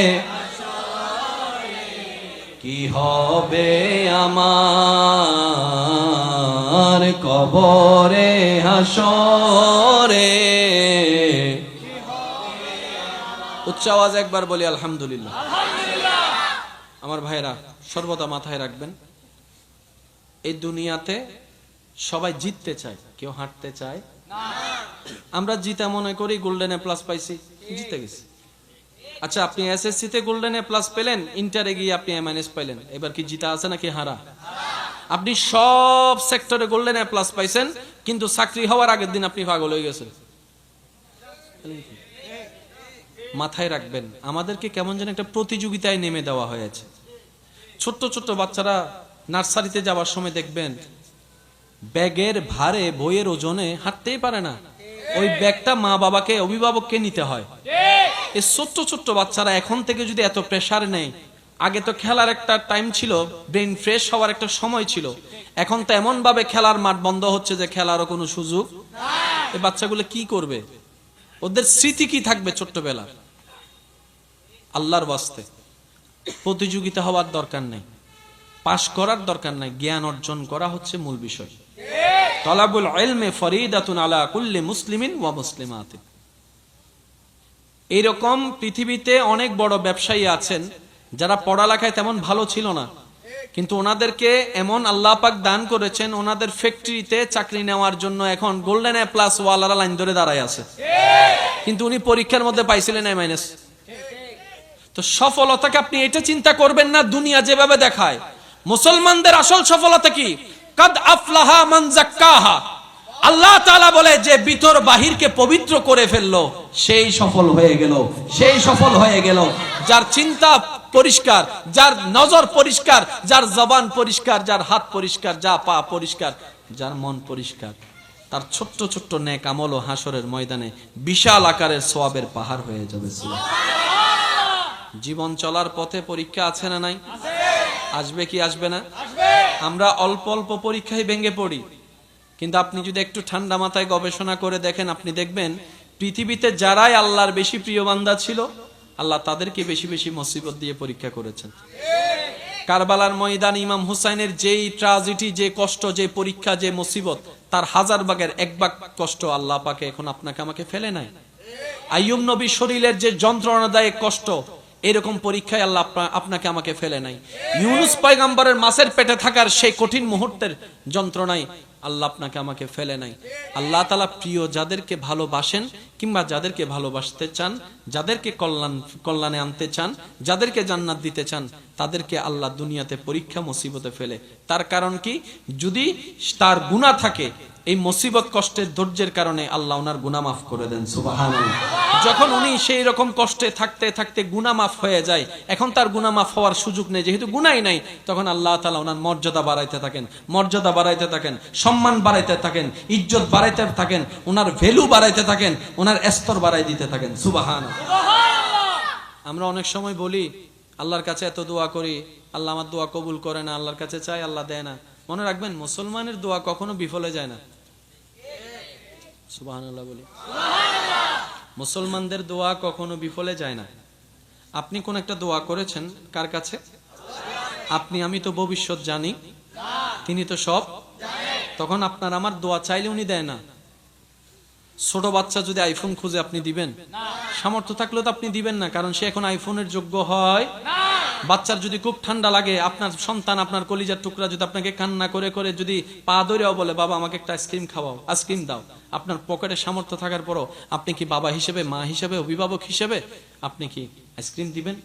কি হবে আমার, কবরে হাসরে। উচ্চ আওয়াজে একবার বলি আলহামদুলিল্লাহ। আমার ভাইরা সর্বদা মাথায় রাখবেন, এই দুনিয়াতে সবাই জিততে চায়, কেউ হারতে চায় না। আমরা জিতা মনে করি গোল্ডেন এ প্লাস পাইছি, জিতে গেছি। আচ্ছা, আপনি এসএসসি তে গোল্ডেন এ প্লাস পেলেন, ইন্টারে গিয়ে আপনি এ মাইনাস পাইলেন, এবার কি জিতা আছে নাকি হারা? আপনি সব সেক্টরে গোল্ডেন এ প্লাস পাইছেন, কিন্তু চাকরি হওয়ার আগের দিন আপনি পাগল হয়ে গেছেন। মাথায় রাখবেন, আমাদেরকে কেমন যেন একটা প্রতিযোগিতায় নেমে দেওয়া হয়েছে। ছোট্ট ছোট্ট বাচ্চারা নার্সারিতে যাওয়ার সময় দেখবেন ব্যাগের ভারে বইয়ের ওজনে হাঁটতেই পারে না, ওই ব্যাগটা মা বাবাকে অভিভাবককে নিতে হয়। এই ছোট্ট ছোট্ট বাচ্চারা এখন থেকে যদি এত প্রেসার নেয়, আগে তো খেলার একটা টাইম ছিল, ব্রেন ফ্রেশ হওয়ার একটা সময় ছিল, এখন তো এমন ভাবে খেলার মাঠ বন্ধ হচ্ছে যে খেলারও কোনো সুযোগ। এই বাচ্চাগুলো কি করবে? ওদের স্মৃতি কি থাকবে ছোট্টবেলার? আল্লাহর ওয়াস্তে প্রতিযোগিতা হওয়ার দরকার নেই, পাশ করার দরকার নাই, জ্ঞান অর্জন করা হচ্ছে মূল বিষয়। তালাবুল ইলমি ফরিদাতুন আলা কুল্লি মুসলিমিন ওয়া মুসলিমাতিন। এইরকম পৃথিবীতে অনেক বড় ব্যবসায়ী আছেন যারা পড়ালেখায় তেমন ভালো ছিল না, কিন্তু ওনাদেরকে এমন আল্লাহ পাক দান করেছেন, ওনাদের ফ্যাক্টরিতে চাকরি নেওয়ার জন্য এখন গোল্ডেন এ প্লাস ওয়ালারা লাইন ধরে দাঁড়ায় আছে, কিন্তু উনি পরীক্ষার মধ্যে পাইছিলেন এ মাইনাস। তো সফলতাকে আপনি এটা চিন্তা করবেন না দুনিয়া যেভাবে দেখায়। মুসলমানদের আসল সফলতা কি? কাদ আফলাহা মান যাক্কাহা। আল্লাহ তাআলা বলে যে ভিতর বাহিরকে পবিত্র করে ফেললো সেই সফল হয়ে গেল, সেই সফল হয়ে গেল। যার চিন্তা পরিষ্কার, যার নজর পরিষ্কার, যার জবান পরিষ্কার, যার হাত পরিষ্কার, যা পা পরিষ্কার, যার মন পরিষ্কার, তার ছোট্ট ছোট্ট নেক আমল ও হাসরের ময়দানে বিশাল আকারের সওয়াবের পাহাড় হয়ে যাবে। জীবন চলার পথে পরীক্ষা আছে না নাই? আসবে কি আসবে না? আমরা অল্প অল্প পরীক্ষায় ভেঙে পড়ি, কিন্তু আপনি যদি একটু ঠান্ডা মাথায় গবেষণা করে দেখেন, আপনি দেখবেন পৃথিবীতে যারাই আল্লাহর বেশি প্রিয় বান্দা ছিল, আল্লাহ তাদেরকে বেশি বেশি মুসিবত দিয়ে পরীক্ষা করেছেন। কারবালার ময়দান ইমাম হুসাইনের যেই ট্র্যাজেডি, যে কষ্ট, যে পরীক্ষা, যে মুসিবত, তার 1000 ভাগের 1 ভাগ কষ্ট আল্লাহ পাকে এখন আপনাকে আমাকে ফেলে নাই। আইয়ুব নবী শরীরের যে যন্ত্রণাদায়ক কষ্ট, এরকম পরীক্ষায় আল্লাহ আপনাকে আমাকে ফেলে নাই। ইউনুস পয়গম্বরের মাছের পেটে থাকার সেই কঠিন মুহূর্তের যন্ত্রণায় আল্লাহ আপনাকে আমাকে ফেলে নাই। আল্লাহ তাআলা প্রিয় যাদেরকে ভালোবাসেন কিংবা যাদেরকে ভালোবাসতে চান, যাদেরকে কল্যাণে আনতে চান, যাদেরকে জান্নাত দিতে চান, তাদেরকে আল্লাহ দুনিয়াতে পরীক্ষা মুসিবতে ফেলে। তার কারণ কি? যদি তার গুনাহ থাকে, এই মুসিবত কষ্টের ধৈর্যের কারণে আল্লাহ ওনার গুনাহ মাফ করে দেন। সুবহানাল্লাহ। যখন উনি সেই রকম কষ্টে থাকতে থাকতে গুনাহ মাফ হয়ে যায়, এখন তার গুনাহ মাফ হওয়ার সুযোগ নেই, যেহেতু গুনাহই নাই, তখন আল্লাহ তাআলা ওনার মর্যাদা বাড়াইতে থাকেন, মর্যাদা বাড়াইতে থাকেন, সম্মান বাড়াইতে থাকেন, ইজ্জত বাড়াইতে থাকেন, ওনার ভ্যালু বাড়াইতে থাকেন, ওনার স্তর বাড়াই দিতে থাকেন। সুবহানাল্লাহ। আমরা অনেক সময় বলি আল্লাহর কাছে এত দোয়া করি, আল্লাহ আমার দোয়া কবুল করে না, আল্লাহর কাছে চাই আল্লাহ দেয় না। মনে রাখবেন, মুসলমানের দোয়া কখনো বিফলে যায় না। সুবহানাল্লাহ বলি। মুসলমানদের দোয়া কখনো বিফলে যায় না। আপনি কোন একটা দোয়া করেছেন কার কাছে? আপনি আমি তো ভবিষ্যৎ জানি, তিনি তো সব। তখন আপনার আমার দোয়া চাইলে উনি দেয় না। ছোট বাচ্চা যদি আইফোন খুঁজে আপনি দিবেন? সামর্থ্য থাকলেও তো আপনি দিবেন না, কারণ সে এখন আইফোনের যোগ্য হয়। বাচ্চার যদি খুব ঠান্ডা লাগে, আপনার সন্তান, আপনার কলিজার টুকরা যদি আপনাকে কান্না করে করে যদি পা ধরেও বলে বাবা আমাকে একটা আইসক্রিম খাওয়াও, আইসক্রিম দাও, আপনার পকেটে সামর্থ্য থাকার পরও আপনি কি বাবা হিসেবে, মা হিসেবে, অভিভাবক হিসেবে আপনি কি আইসক্রিম দিবেন?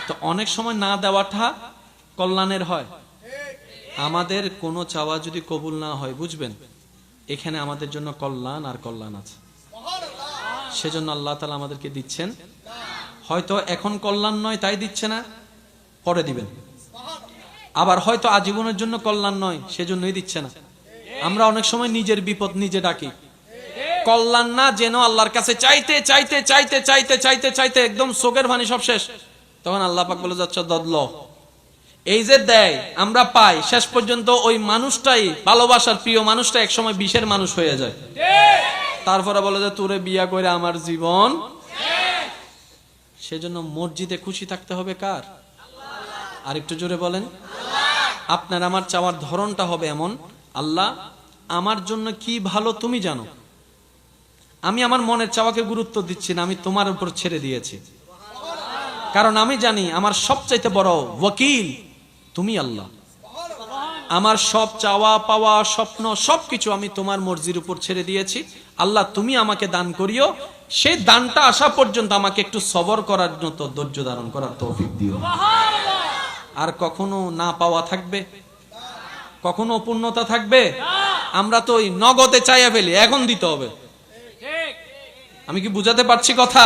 তো অনেক সময় না দেওয়াটা কল্যাণের হয়। আমাদের কোনো চাওয়া যদি কবুল না হয়, বুঝবেন এখানে আমাদের জন্য কল্যাণ আর কল্যাণ আছে। সেজন্য আল্লাহ তাআলা আমাদেরকে দিচ্ছেন। হয়তো এখন কল্যাণ নয় তাই দিচ্ছে না, পরে দিবেন। আবার হয়তো আজীবনের জন্য কল্যাণ নয়, সেজন্যই দিচ্ছে না। আমরা অনেক সময় নিজের বিপদ নিজে ডাকি। কল্যাণ না যেন আল্লাহর কাছে চাইতে চাইতে চাইতে চাইতে চাইতে চাইতে একদম চোখের পানি সব শেষ, তখন আল্লাহ পাক বলে যাচ্ছে দদল। এই যে দেয় আমরা পাই, শেষ পর্যন্ত ওই মানুষটাই, ভালোবাসার প্রিয় মানুষটা একসময় বিষের মানুষ হয়ে যায়। তারপরে বলে যে তোরে বিয়া করে আমার জীবন। সেজন্য মসজিদে খুশি থাকতে হবে কার? আর একটু জোরে বলেন। আপনার আমার চাওয়ার ধরনটা হবে এমন, আল্লাহ আমার জন্য কি ভালো তুমি জানো, আমি আমার মনের চাওয়াকে গুরুত্ব দিচ্ছি না, আমি তোমার উপর ছেড়ে দিয়েছি। কারণ আমি জানি আমার সবচাইতে বড় ওয়াকিল তুমি আল্লাহ। আমার সব চাওয়া পাওয়া স্বপ্ন সবকিছু আমি তোমার মর্জির উপর ছেড়ে দিয়েছি। আল্লাহ তুমি আমাকে দান করিও, সেই দানটা আসা পর্যন্ত আমাকে একটু সবর করার মতো ধৈর্য ধারণ করার তৌফিক দিও। আর কখনো না পাওয়া থাকবে, কখনো পূর্ণতা থাকবে? আমরা তো ওই নগদে চাইয়া ফেলি, এখন দিতে হবে। আমি কি বুঝাতে পারছি কথা?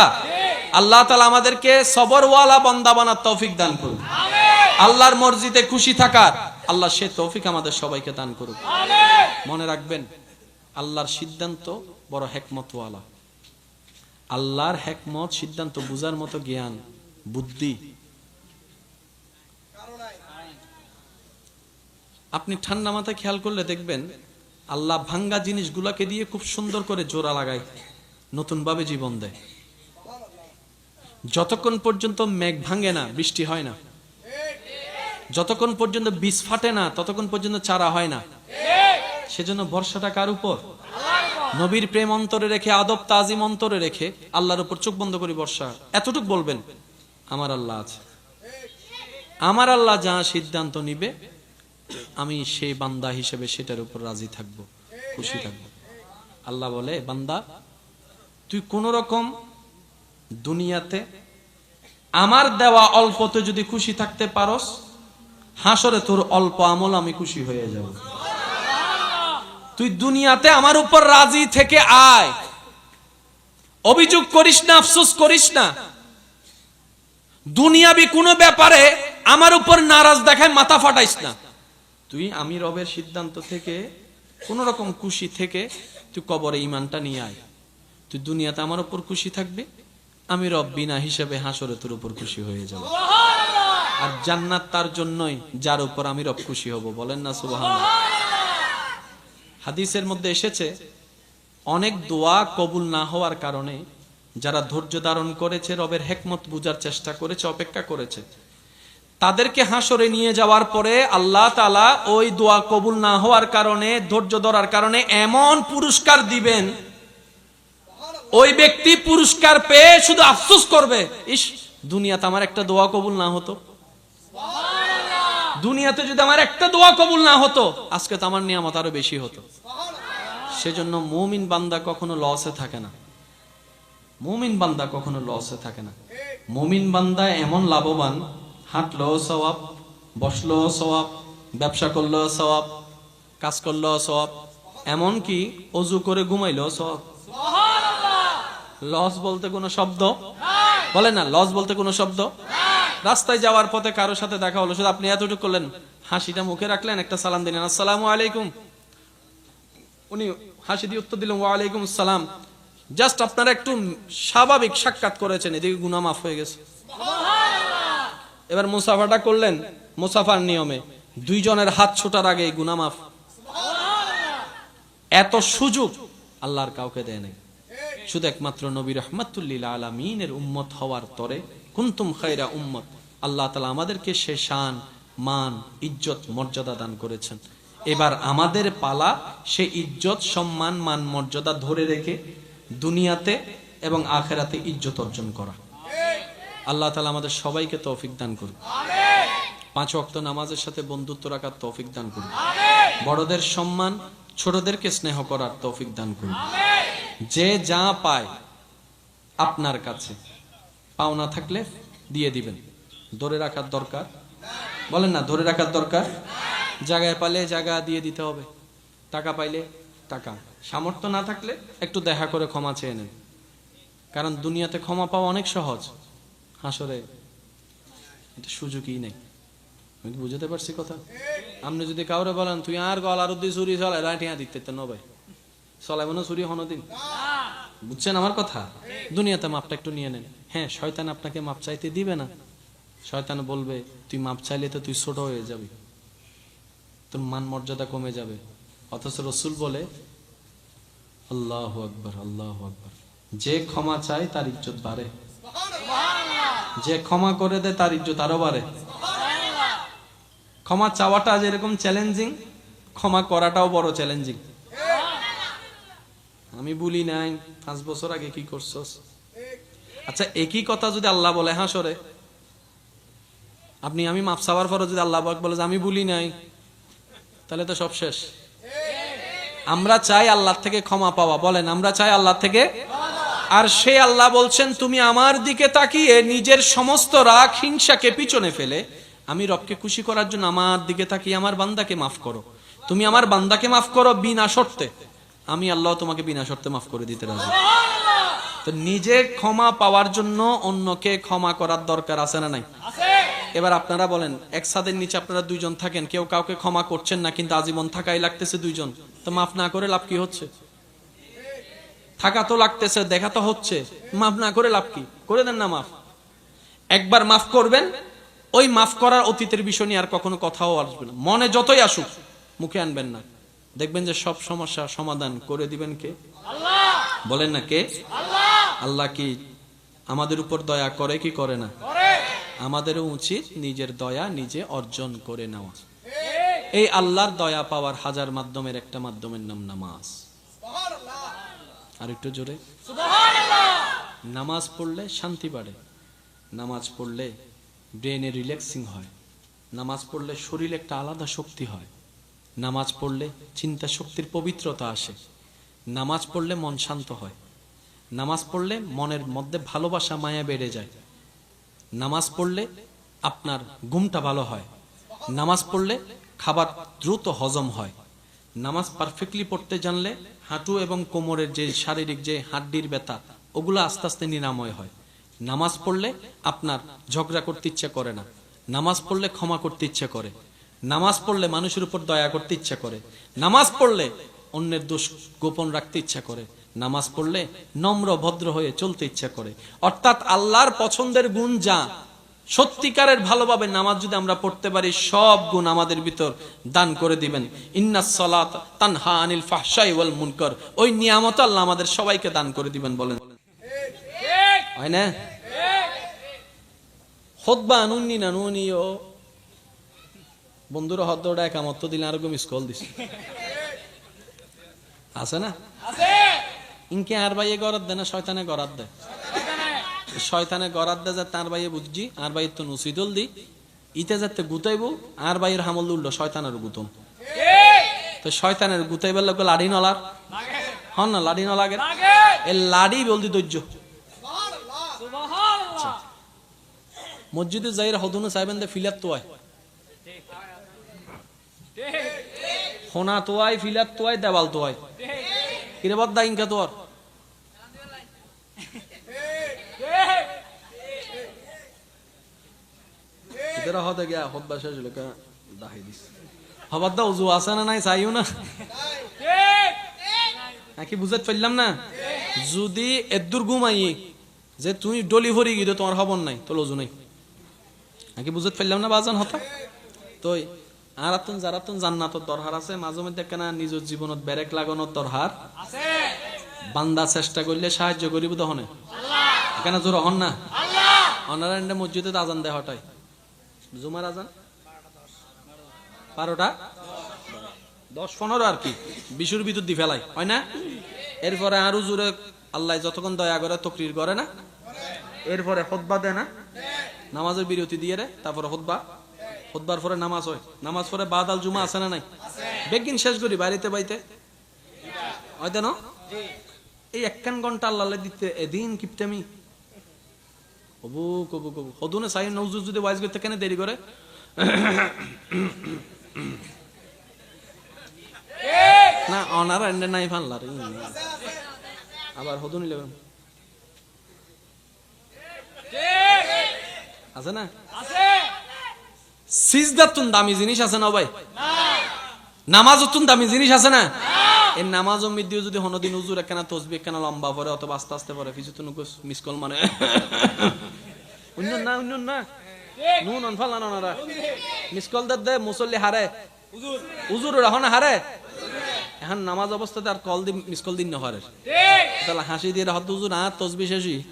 আল্লাহ তাআলা আমাদেরকে সবরওয়ালা বান্দা বানার তৌফিক দান করুন। আল্লাহর মর্জিতে খুশি থাকার আল্লাহ সে তৌফিক আমাদের সবাইকে দান করুন। মনে রাখবেন, আল্লাহর সিদ্ধান্ত বড় হিকমতওয়ালা। আল্লাহর হিকমত, সিদ্ধান্ত বুঝার মতো জ্ঞান বুদ্ধি আপনি ঠান্ডা মাথায় খেয়াল করলে দেখবেন, আল্লাহ ভাঙ্গা জিনিসগুলোকে দিয়ে খুব সুন্দর করে জোড়া লাগায়, নতুন ভাবে জীবন দেয়। যতক্ষণ পর্যন্ত মেঘ ভাঙে না, বৃষ্টি হয় না। যতক্ষণ পর্যন্ত বীজ ফাটে না, ততক্ষণ পর্যন্ত চারা হয় না। সেজন্য ভরসাটা কার উপর? নবীর প্রেম অন্তরে রেখে, আদব তাজিম অন্তরে রেখে আল্লাহর উপর চোখ বন্ধ করে ভরসা। এতটুক বলবেন, আমার আল্লাহ আছে, আমার আল্লাহ যা সিদ্ধান্ত নিবে আমি সেই বান্দা হিসেবে সেটার উপর রাজি থাকবো, খুশি থাকবো। আল্লাহ বলে, বান্দা তুই কোন রকম দুনিয়াতে আমার দেওয়া অল্পতে যদি খুশি থাকতে পারস, হাসরে তোর অল্প আমল আমি খুশি হয়ে যাব। তুই দুনিয়াতে আমার উপর রাজি থেকে আয়, অভিযোগ করিস না, আফসোস করিস না। দুনিয়াবি কোনো ব্যাপারে আমার উপর নারাজ দেখায় মাথা ফাটাইস না। তুই আমি রবের সিদ্ধান্ত থেকে কোন রকম খুশি থেকে তুই কবরে ঈমানটা নিয়ে আয়। তুই দুনিয়াতে আমার উপর খুশি থাকবি, আমি রব বিনা হিসেবে হাসরে তোর উপর খুশি হয়ে যাব। আর জান্নাত তার জন্যই যার উপর আমি রব খুশি হব। বলেন না সুবহানাল্লাহ। হাদিসের মধ্যে এসেছে, অনেক দোয়া কবুল না হওয়ার কারণে যারা ধৈর্য ধারণ করেছে, রবের হিকমত বুঝার চেষ্টা করেছে, অপেক্ষা করেছে, তাদেরকে হাসরে নিয়ে যাওয়ার পরে আল্লাহ তাআলা ওই দোয়া কবুল না হওয়ার কারণে, ধৈর্য ধরার কারণে এমন পুরস্কার দিবেন, ওই ব্যক্তি পুরস্কার পেয়ে শুধু আফসোস করবে, ইস দুনিয়াতে আমার একটা দোয়া কবুল না হতো, দুনিয়াতে যদি আমার একটা দোয়া কবুল না হতো, আজকে তো আমার নিয়ামত আরো বেশি হতো। সেজন্য মুমিন বান্দা কখনো লসে থাকে না। মুমিন বান্দা কখনো লসে থাকে না। মুমিন বান্দা এমন লাভবান, হাঁটলো সওয়াব, বসলো সওয়াব, ব্যবসা করলো সওয়াব, কাজ করলো সওয়াব, এমনকি অজু করে ঘুমাইলো সওয়াব। লস বলতে কোনো শব্দ বলে না, লস বলতে কোনো শব্দ। রাস্তায় যাওয়ার পথে কারোর সাথে দেখা হলো, শুধু আপনি এতটুকু করলেন, হাসিটা মুখে রাখলেন, একটা সালাম দিলেন, আসসালামু আলাইকুম, উনি হাসি দিয়ে উত্তর দিলেন ওয়ালাইকুম আসসালাম, জাস্ট আপনারা একটু স্বাভাবিক সাক্ষাৎ করেছেন, এদিকে গুনাহ মাফ হয়ে গেছে। এবার মুসাফাটা করলেন মুসাফার নিয়মে, দুইজনের হাত ছোটার আগে গুনাহ মাফ। এত সুযোগ আল্লাহর কাউকে দেয় নাই, শুধু একমাত্র নবী রাহমাতুল লিল আলামিনের উম্মত হওয়ার তরে কুনতুম খায়রা উম্মত, আল্লাহ তাআলা আমাদেরকে সে শান, মান, ইজ্জত, মর্যাদা দান করেছেন। এবার আমাদের পালা সে ইজ্জত, সম্মান, মান, মর্যাদা ধরে রেখে দুনিয়াতে এবং আখিরাতে ইজ্জত অর্জন করা। আল্লাহ তাআলা আমাদের সবাইকে তৌফিক দান করুন। আমিন। 5 ওয়াক্ত নামাজের সাথে বন্ধুত্ব রাখার তৌফিক দান করুন। আমিন। বড়দের সম্মান, ছোটদেরকে স্নেহ করার তৌফিক দান করুন। আমিন। যে যা পায় আপনার কাছে পাওনা থাকলে দিয়ে দিবেন, ধরে রাখার দরকার বলেন না, ধরে রাখার দরকার। জায়গায় পালে জায়গা দিয়ে দিতে হবে, টাকা পাইলে টাকা, সামর্থ্য না থাকলে একটু দেখা করে ক্ষমা চেয়ে নেন, কারণ দুনিয়াতে ক্ষমা পাওয়া অনেক সহজ, হাসরে এটা সুযোগই নেই। আমি বুঝতে পারছি কথা? আপনি যদি কাউরে বলেন তুই আর গলার উদ্দি চুরি চলে রাঠিয়া দিতে নবে চলাইব না চুরি হনদিন, বুঝছেন আমার কথা? দুনিয়াতে মাপটা একটু নিয়ে নেন। হ্যাঁ, শয়তান আপনাকে মাপ চাইতে দিবে না, শয়তান বলবে তুই মাপ চাইলে তো তুই ছোট হয়ে যাবি, তোর মান মর্যাদা কমে যাবে। অথচ রাসূল বলে আল্লাহু আকবার, আল্লাহু আকবার, যে ক্ষমা চায় তার ইজ্জত বাড়ে, যে ক্ষমা করে দেয় তার ইজ্জত আরো বাড়ে। ক্ষমা চাওয়াটা যেরকম চ্যালেঞ্জিং, ক্ষমা করাটাও বড় চ্যালেঞ্জিং। আমি বলি নাই 5 বছর আগে কি করছস, আচ্ছা একই কথা যদি আল্লাহ বলে হাসরে, আপনি আমি মাফ চাওয়ার পরে যদি আল্লাহ পাক বলে যে আমি বলি নাই, তাহলে তো সব শেষ। আমরা চাই আল্লাহ থেকে ক্ষমা পাওয়া, বলেন আমরা চাই আল্লাহ থেকে, আর সে আল্লাহ বলছেন তুমি আমার দিকে তাকিয়ে নিজের সমস্ত রাগ হিংসাকে পিছনে ফেলে আমি রবকে খুশি করার জন্য আমার দিকে তাকিয়ে আমার বান্দাকে মাফ করো, তুমি আমার বান্দাকে মাফ করো বিনা শর্তে, আমি আল্লাহ তোমাকে বিনা শর্তে মাফ করে দিতে রাজি। তো নিজে ক্ষমা পাওয়ার জন্য অন্যকে ক্ষমা করার দরকার আছে না নাই? এবার আপনারা বলেন, এক ছাদের নিচে আপনারা 2 জন থাকেন, কেউ কাউকে ক্ষমা করছেন না, কিন্তু আজীবন থাকাই লাগতেছে 2 জন, তো মাফ না করে লাভ কি হচ্ছে? থাকা তো লাগতেছে, দেখা তো হচ্ছে, মাফ না করে লাভ কি? করে দেন না মাফ। একবার মাফ করবেন, ওই মাফ করার অতীতের বিষয় নিয়ে আর কখনো কথাও আসবে না, মনে যতই আসুক মুখে আনবেন না, দেখবেন যে সব সমস্যা সমাধান করে দিবেন কে? আল্লাহ। বলেন না কে? আল্লাহ। আল্লাহ কি আমাদের উপর দয়া করে কি করে না? করে। আমাদেরও উচিত নিজের দয়া নিজে অর্জন করে নেওয়া। এই আল্লাহর দয়া পাওয়ার হাজার মাধ্যমের একটা মাধ্যমের নাম নামাজ। সুবহানাল্লাহ। আর একটু জোরে সুবহানাল্লাহ। নামাজ পড়লে শান্তি বাড়ে, নামাজ পড়লে ব্রেনে রিল্যাক্সিং হয়, নামাজ পড়লে শরীরে একটা আলাদা শক্তি হয়, নামাজ পড়লে চিন্তা শক্তির পবিত্রতা আসে, নামাজ পড়লে মন শান্ত হয়, নামাজ পড়লে মনের মধ্যে ভালোবাসা মায়া বেড়ে যায়, নামাজ পড়লে আপনার ঘুমটা ভালো হয়, নামাজ পড়লে খাবার দ্রুত হজম হয়, নামাজ পারফেক্টলি পড়তে জানলে হাঁটু এবং কোমরের যে শারীরিক যে হাড্ডির ব্যথা ওগুলো আস্তে আস্তে নিরাময় হয়, নামাজ পড়লে আপনার ঝগড়া করতে ইচ্ছা করে না, নামাজ পড়লে ক্ষমা করতে ইচ্ছা করে, নামাজ পড়লে মানুষের উপর দয়া করতে ইচ্ছা করে, নামাজ পড়লে অন্যের দোষ গোপন রাখতে ইচ্ছা করে, নামাজ পড়লে নম্র ভদ্র হয়ে চলতে ইচ্ছা করে। অর্থাৎ আল্লাহর পছন্দের গুণ যা, সত্যিকারের ভালোভাবে নামাজ যদি আমরা পড়তে পারি, সব গুণ আমাদের ভিতর দান করে দিবেন। ইন্নাস সালাত তানহা আনিল ফাহশাই ওয়াল মুনকার, ওই নিয়ামত আল্লাহ আমাদের সবাইকে দান করে দিবেন। বলেন হয় না? খুতবা নুনি না নুনিও বন্ধুরা হদ্দটা একামত দিলে আর মিস কল দিস আছে না? ইনকে আর ভাইয়ে গরাত দেয় না, শয়তানে গরাত দেয়, শয়তানে গরাত দেয়, যা তার ভাইয়ে বুঝছি আর ভাইয়ের তো নসিদল দি ইতে যাতে গুতাইব, আর ভাইয়ের হামল উল্লো শয়তানের গুতম, তো শয়তানের গুতাইবার লোক লাড়ি নলার হন না, লাড়ি নলাগে এ লাড়ি বলদি ধৈর্য। মসজিদে যাইরা হদুনো চাইবেন দে ফিলাত তোয়ায়, হোনা তোয়ায়, ফিলাত তোয়ায়, দেওয়াল তোয়ায়, কিরে বদ্দা ইনকা তোর এরা হতে গিয়া খুতবা শেষ হলো দাহি দিস হবার দা উজু আছে না নাই চাইও না নাকি বুঝাতে পারলাম না। যদি এদুর ঘুমাই যে তুই ডলি ভরি গিয়ে তোমার খবর নাই তোর অজু নাই নাকি বুঝাতে পারলাম না বাজান হতা তো আর আতুন যারা তুন জান্নাতর দরকার আছে মাঝে মধ্যে কেন নিজের জীবনত ব্যারেক লাগানোর দরকার আছে। বান্দা চেষ্টা করলে সাহায্য করিব তখন কেন জোর হন না অনারায়ণ মসজিদে আজান দেয় হঠাৎ জুমার আজান 12টা 10-15 আর কি 20-এর ভিতর দি ফেলাই হয় না। এরপরে আরো জোরে আল্লাহ যতক্ষণ দয়া করে তকরির করে না এরপরে খুতবা দেয় না নামাজের বিরতি দিয়ে রে তারপরে খুতবার পরে নামাজ হয় নামাজ পরে বাদাল জুমা আছে না নাই বেগিন শেষ করি বাড়িতে বাইতে হয়তো না এই 1 ঘন্টা আল্লাহ দিতে এদিন কিপটামি কবু কবু কবু হদুনে সাইন নউজু যদি ওয়াইজ করতে কেন দেরি করে না অনার এন্ডে নাই ফানলার আবার হদুনি লেবেন আছে না সিজদাতুন দামি জিনিস আছে না ভাই নামাজতুন দামি জিনিস আছে না এই নামাজ মধ্যে যদি হনদিন হুজুর একখানা তাসবিহ একখানা লম্বা পড়ে অথবা আস্তে আস্তে পড়ে ফিজুতুন মিস কল মানে অন্য না নুন অনফালা নরা মিস কল দে মুসল্লি হারে হুজুর রাহন হারে এখন নামাজ অবস্থাতে আর কল দি মিস কল দিন না হারে ঠিক তাহলে হাসি দিয়ে হত হুজুর আর তাসবিহ শেষই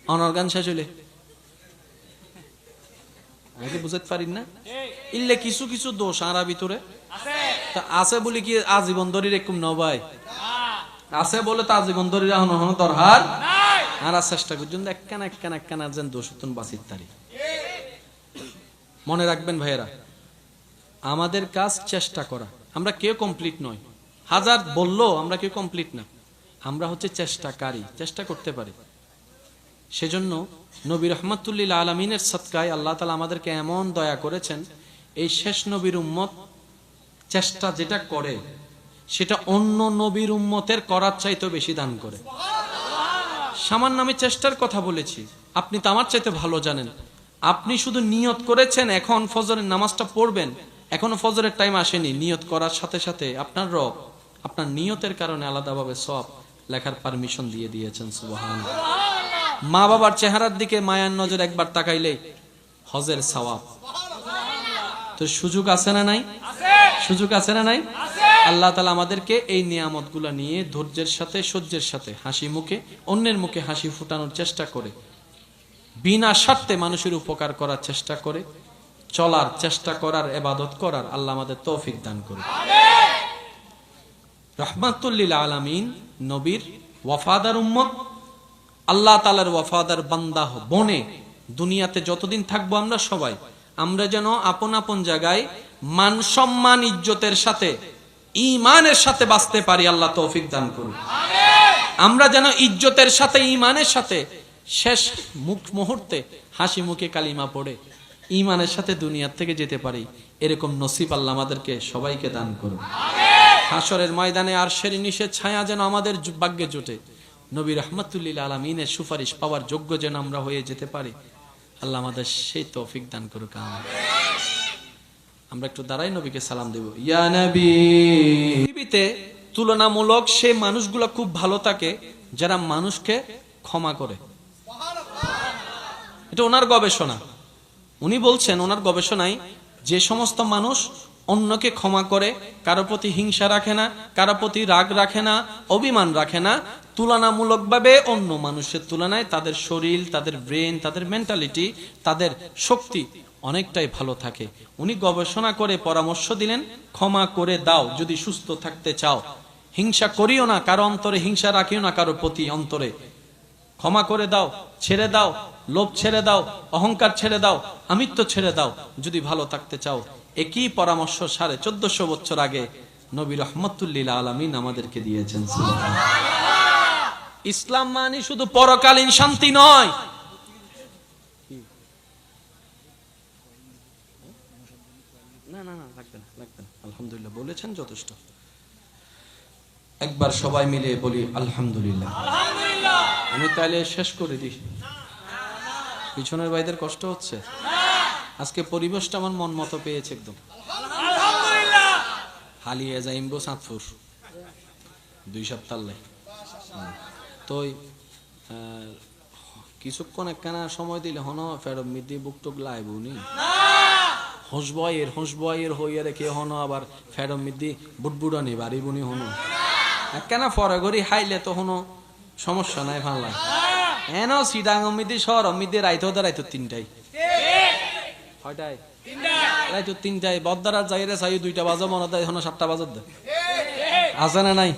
অনর্গান শেষ হইলে আগে বুঝতে পারিন না ইল্লে কিছু কিছু দোষ আরা ভিতরে আছে বলে কি আজীবন ধরে এরকম ন ভাই আছে বলে তো আজীবন ধরে হন দরকার আর চেষ্টা করছেন একখানা যেন দোষ বাঁচিত তারি মনে রাখবেন ভাইয়েরা আমাদের কাজ চেষ্টা করা আমরা কেউ কমপ্লিট নয় হাজার বললো আমরা কেউ কমপ্লিট না আমরা হচ্ছে চেষ্টাকারী চেষ্টা করতে পারি সেজন্য নবী রহমাতুল্লিল আলামিনের সদকায় আল্লাহ তাআলা আমাদেরকে এমন দয়া করেছেন এই শেষ নবীর উম্মত চেষ্টা যেটা করে সেটা অন্য নবীর উম্মতের করার চাইতেও বেশি দান করে। সামান্য আমি চেষ্টার কথা বলেছি আপনি তো আমার চাইতে ভালো জানেন আপনি শুধু নিয়ত করেছেন এখন ফজরের নামাজটা পড়বেন এখনো ফজরের টাইম আসেনি নিয়ত করার সাথে সাথে আপনার রব আপনার নিয়তের কারণে আলাদাভাবে সব লেখার পারমিশন দিয়ে দিয়েছেন সুবহানাল্লাহ। মা বাবার চেহারার দিকে মায়ার নজর একবার তাকাইলে হজের সওয়াব তো সুযোগ আছে না নাই সুযোগ আছে না নাই আল্লাহ তাআলা আমাদেরকে এই নিয়ামতগুলো নিয়ে ধৈর্যের সাথে সহ্যের সাথে হাসি মুখে অন্যের মুখে হাসি ফুটানোর চেষ্টা করে বিনা স্বার্থে মানুষের উপকার করার চেষ্টা করে চলার চেষ্টা করার ইবাদত করার আল্লাহ আমাদের তৌফিক দান করুন আমিন। রাহমাতুল লিল আলামিন নবীর ওয়াফাদার উম্মত আল্লাহ তাআলার ওয়াফাদার বান্দা বনে দুনিয়াতে যতদিন থাকবো আমরা সবাই আমরা যেন আপন আপন জায়গায় মান সম্মান ইজ্জতের সাথে ঈমানের সাথে বাঁচতে পারি আল্লাহ তৌফিক দান করুন আমিন। আমরা যেন ইজ্জতের সাথে ঈমানের সাথে শেষ মুহূর্তে হাসি মুখে কালিমা পড়ে ঈমানের সাথে দুনিয়া থেকে যেতে পারি এরকম নসিব আল্লাহ আমাদেরকে সবাইকে দান করুন আমিন। হাসরের ময়দানে আরশের নিচে ছায়া যেন আমাদের ভাগ্যে জোটে নবী রাহমাতুল্লিল আলামিনের সুপারিশ পাওয়ার যোগ্য যেন আমরা হয়ে যেতে পারি আল্লাহ আমাদের সেই তৌফিক দান করুক আমিন। আমরা একটু দাঁড়াই নবীকে সালাম দেব ইয়া নবী। পৃথিবীতে তুলনামূলক সেই মানুষগুলো খুব ভালো থাকে যারা মানুষকে ক্ষমা করে এটা ওনার গবেষণা উনি বলছেন ওনার গবেষণায় যে সমস্ত মানুষ অন্যকে ক্ষমা করে কারো প্রতি হিংসা রাখে না কারো প্রতি রাগ রাখে না অভিমান রাখে না তুলনামূলকভাবে অন্য মানুষের তুলনায় তাদের শরীর তাদের ব্রেন তাদের মেন্টালিটি তাদের শক্তি অনেকটাই ভালো থাকে উনি গবেষণা করে পরামর্শ দিলেন ক্ষমা করে দাও যদি সুস্থ থাকতে চাও হিংসা করিও না কারো অন্তরে হিংসা রাখিও না কারো প্রতি অন্তরে ক্ষমা করে দাও ছেড়ে দাও লোভ ছেড়ে দাও অহংকার ছেড়ে দাও আমিত্ব ছেড়ে দাও যদি ভালো থাকতে চাও একই পরামর্শ 1450 বছর আগে নবী রাহমাতুল্লিল আলামিন আমাদেরকে দিয়েছেন সুবহানাল্লাহ। ইসলাম মানে শুধু পরকালীন শান্তি নয় না না না লাগবে না আলহামদুলিল্লাহ বলেছেন যথেষ্ট একবার সবাই মিলে বলি আলহামদুলিল্লাহ আলহামদুলিল্লাহ আমি তাহলে শেষ করে দিই, পিছনের ভাইদের কষ্ট হচ্ছে। আজকে পরিবেশটা আমার মন মতো পেয়েছে একদম। হালিয়ে যাইমবো চাঁদপুর 2 সপ্তাহ লাই। তো কিছুক্ষণ একখানা সময় দিলে হন ফেরত মিদি বুকটুক লাইব নি হসবয়ের হইয়া রেখে হন আবার ফেরত মিদি বুটবুড়ানি বাড়ি বুনি হন একখানা ফরে গড়ি হাইলে তো হন সমস্যা নাই ভাল লাগে। এন সিডাং মিদি শহর মিদি রাইতো 3টায় কয়টায় রাইতো 3টায় বদ্দারা যাইরে চাই 2টা বাজে মনে দেয় হন 7টা বাজার দেয় আছে না নাই?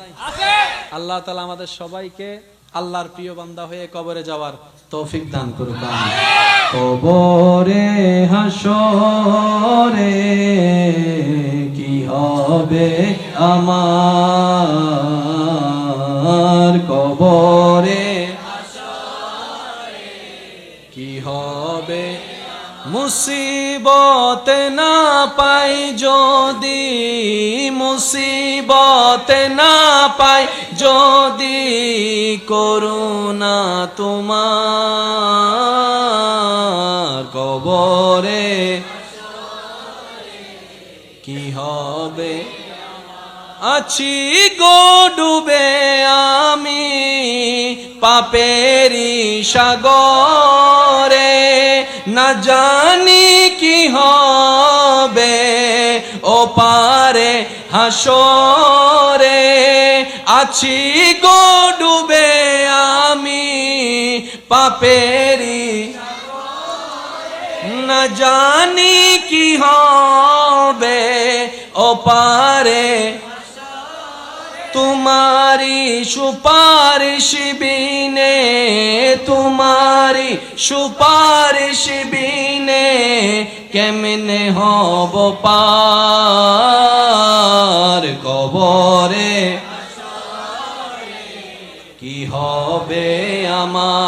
আল্লাহ তাআলা আমাদের সবাইকে আল্লাহর প্রিয় বান্দা হয়ে কবরে যাওয়ার তৌফিক দান করুক। কবরে হাসরে কি হবে আমার, কবরে কি হবে মুসিবত না পাই যদি, মুসিবত না পাই যদি করুণা তোমার, কবরে কি হবে আছি গো ডুবে আমি পাপেরি সাগরে, না জানি কি হবে ও পারে হাসরে, আছি গো ডুবে আমি পাপেরি, না জানি কি হবে ও পারে তোমারি সুপারিশ বিনে, তোমারি সুপারিশ বিনে কেমনে হব পার, কবরে কি হবে আমার,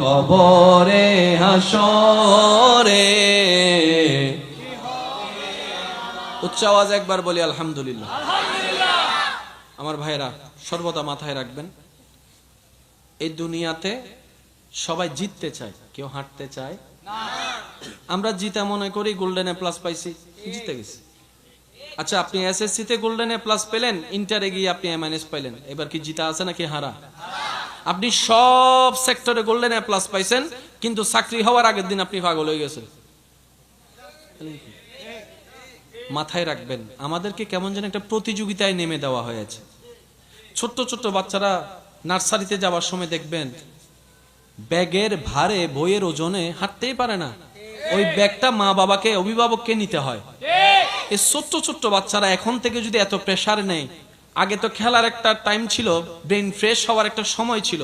কবরে হাসরে। উচ্চ আওয়াজ একবার বলি আলহামদুলিল্লাহ। আমার ভাইরা সর্বদা মাথায় রাখবেন, এই দুনিয়াতে সবাই জিততে চায়, কেউ হাঁটতে চায় না। আমরা জিতে মনে করি গোল্ডেন এ প্লাস পাইছি, জিতে গেছি। আচ্ছা, আপনি এসএসসি তে গোল্ডেন এ প্লাস পেলেন, ইন্টারে গিয়ে আপনি এমএনএস পাইলেন, এবার কি জিতা আছে নাকি হারা? আপনি সব সেক্টরে গোল্ডেন এ প্লাস পাইছেন, কিন্তু চাকরি হওয়ার আগের দিন আপনি পাগল হয়ে গেছেন। মাথায় রাখবেন, আমাদেরকে কেমন যেন একটা প্রতিযোগিতায় নেমে দেওয়া হয়েছে। ছোট্ট ছোট্ট বাচ্চারা নার্সারিতে যাওয়ার সময় দেখবেন ব্যাগের ভারে বইয়ের ওজনে হাঁটতেই পারে না, ওই ব্যাগটা মা বাবাকে অভিভাবককে নিতে হয়। এই ছোট্ট ছোট্ট বাচ্চারা এখন থেকে যদি এত প্রেসার নেই, আগে তো খেলার একটা টাইম ছিল, ব্রেন ফ্রেশ হওয়ার একটা সময় ছিল,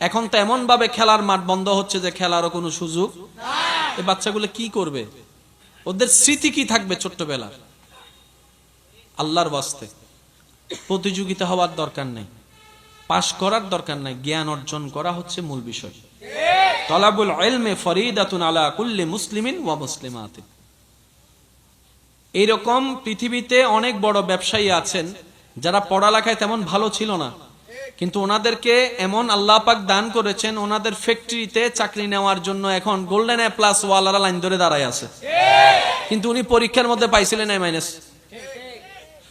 এখন তো এমন ভাবে খেলার মাঠ বন্ধ হচ্ছে যে খেলারও কোনো সুযোগ। এই বাচ্চাগুলো কি করবে? ওদের স্মৃতি কি থাকবে ছোট্টবেলার? আল্লাহর ওয়াস্তে প্রতিযোগিতা হওয়ার দরকার নেই, পাশ করার দরকার নাই, জ্ঞান অর্জন করা হচ্ছে মূল বিষয়। তলাবুল ইলমি ফরিদাতুন আলা কুল্লি মুসলিমিন ওয়া মুসলিমাতিন। এইরকম পৃথিবীতে অনেক বড় ব্যবসায়ী আছেন যারা পড়ালেখায় তেমন ভালো ছিল না, কিন্তু ওনাদেরকে এমন আল্লাহ পাক দান করেছেন, ওনাদের ফ্যাক্টরিতে চাকরি নেওয়ার জন্য এখন গোল্ডেন এ প্লাস ওয়ালারা লাইন ধরে দাঁড়ায় আছে, কিন্তু উনি পরীক্ষার মধ্যে পাইছিলেন এ মাইনাস।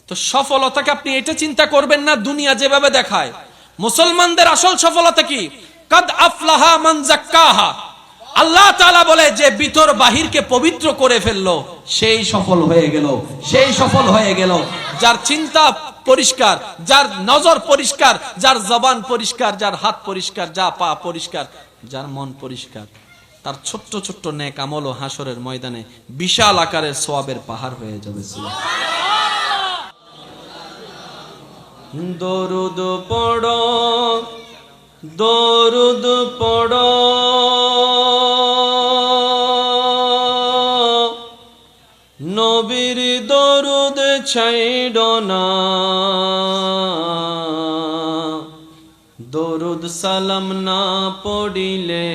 তো সফলতাকে আপনি এটা চিন্তা করবেন না দুনিয়া যেভাবে দেখায়। মুসলমানদের আসল সফলতা কি? কাদ আফলাহা মান যাক্কাহা। আল্লাহ তাআলা বলে যে ভিতর বাহিরকে পবিত্র করে ফেললো সেই সফল হয়ে গেল, সেই সফল হয়ে গেল। যার চিন্তা পরিষ্কার, যার নজর পরিষ্কার, যার জবান পরিষ্কার, যার হাত পরিষ্কার, যা পা পরিষ্কার, যার মন পরিষ্কার, তার ছোট্ট ছোট্ট নেক আমল ও হাসরের ময়দানে বিশাল আকারের সওয়াবের পাহাড় হয়ে যাবে। দরুদ পড়ো, দরুদ পড়ো, নবীর দরুদ ছাইড়ো না, দরুদ সালাম না পড়িলে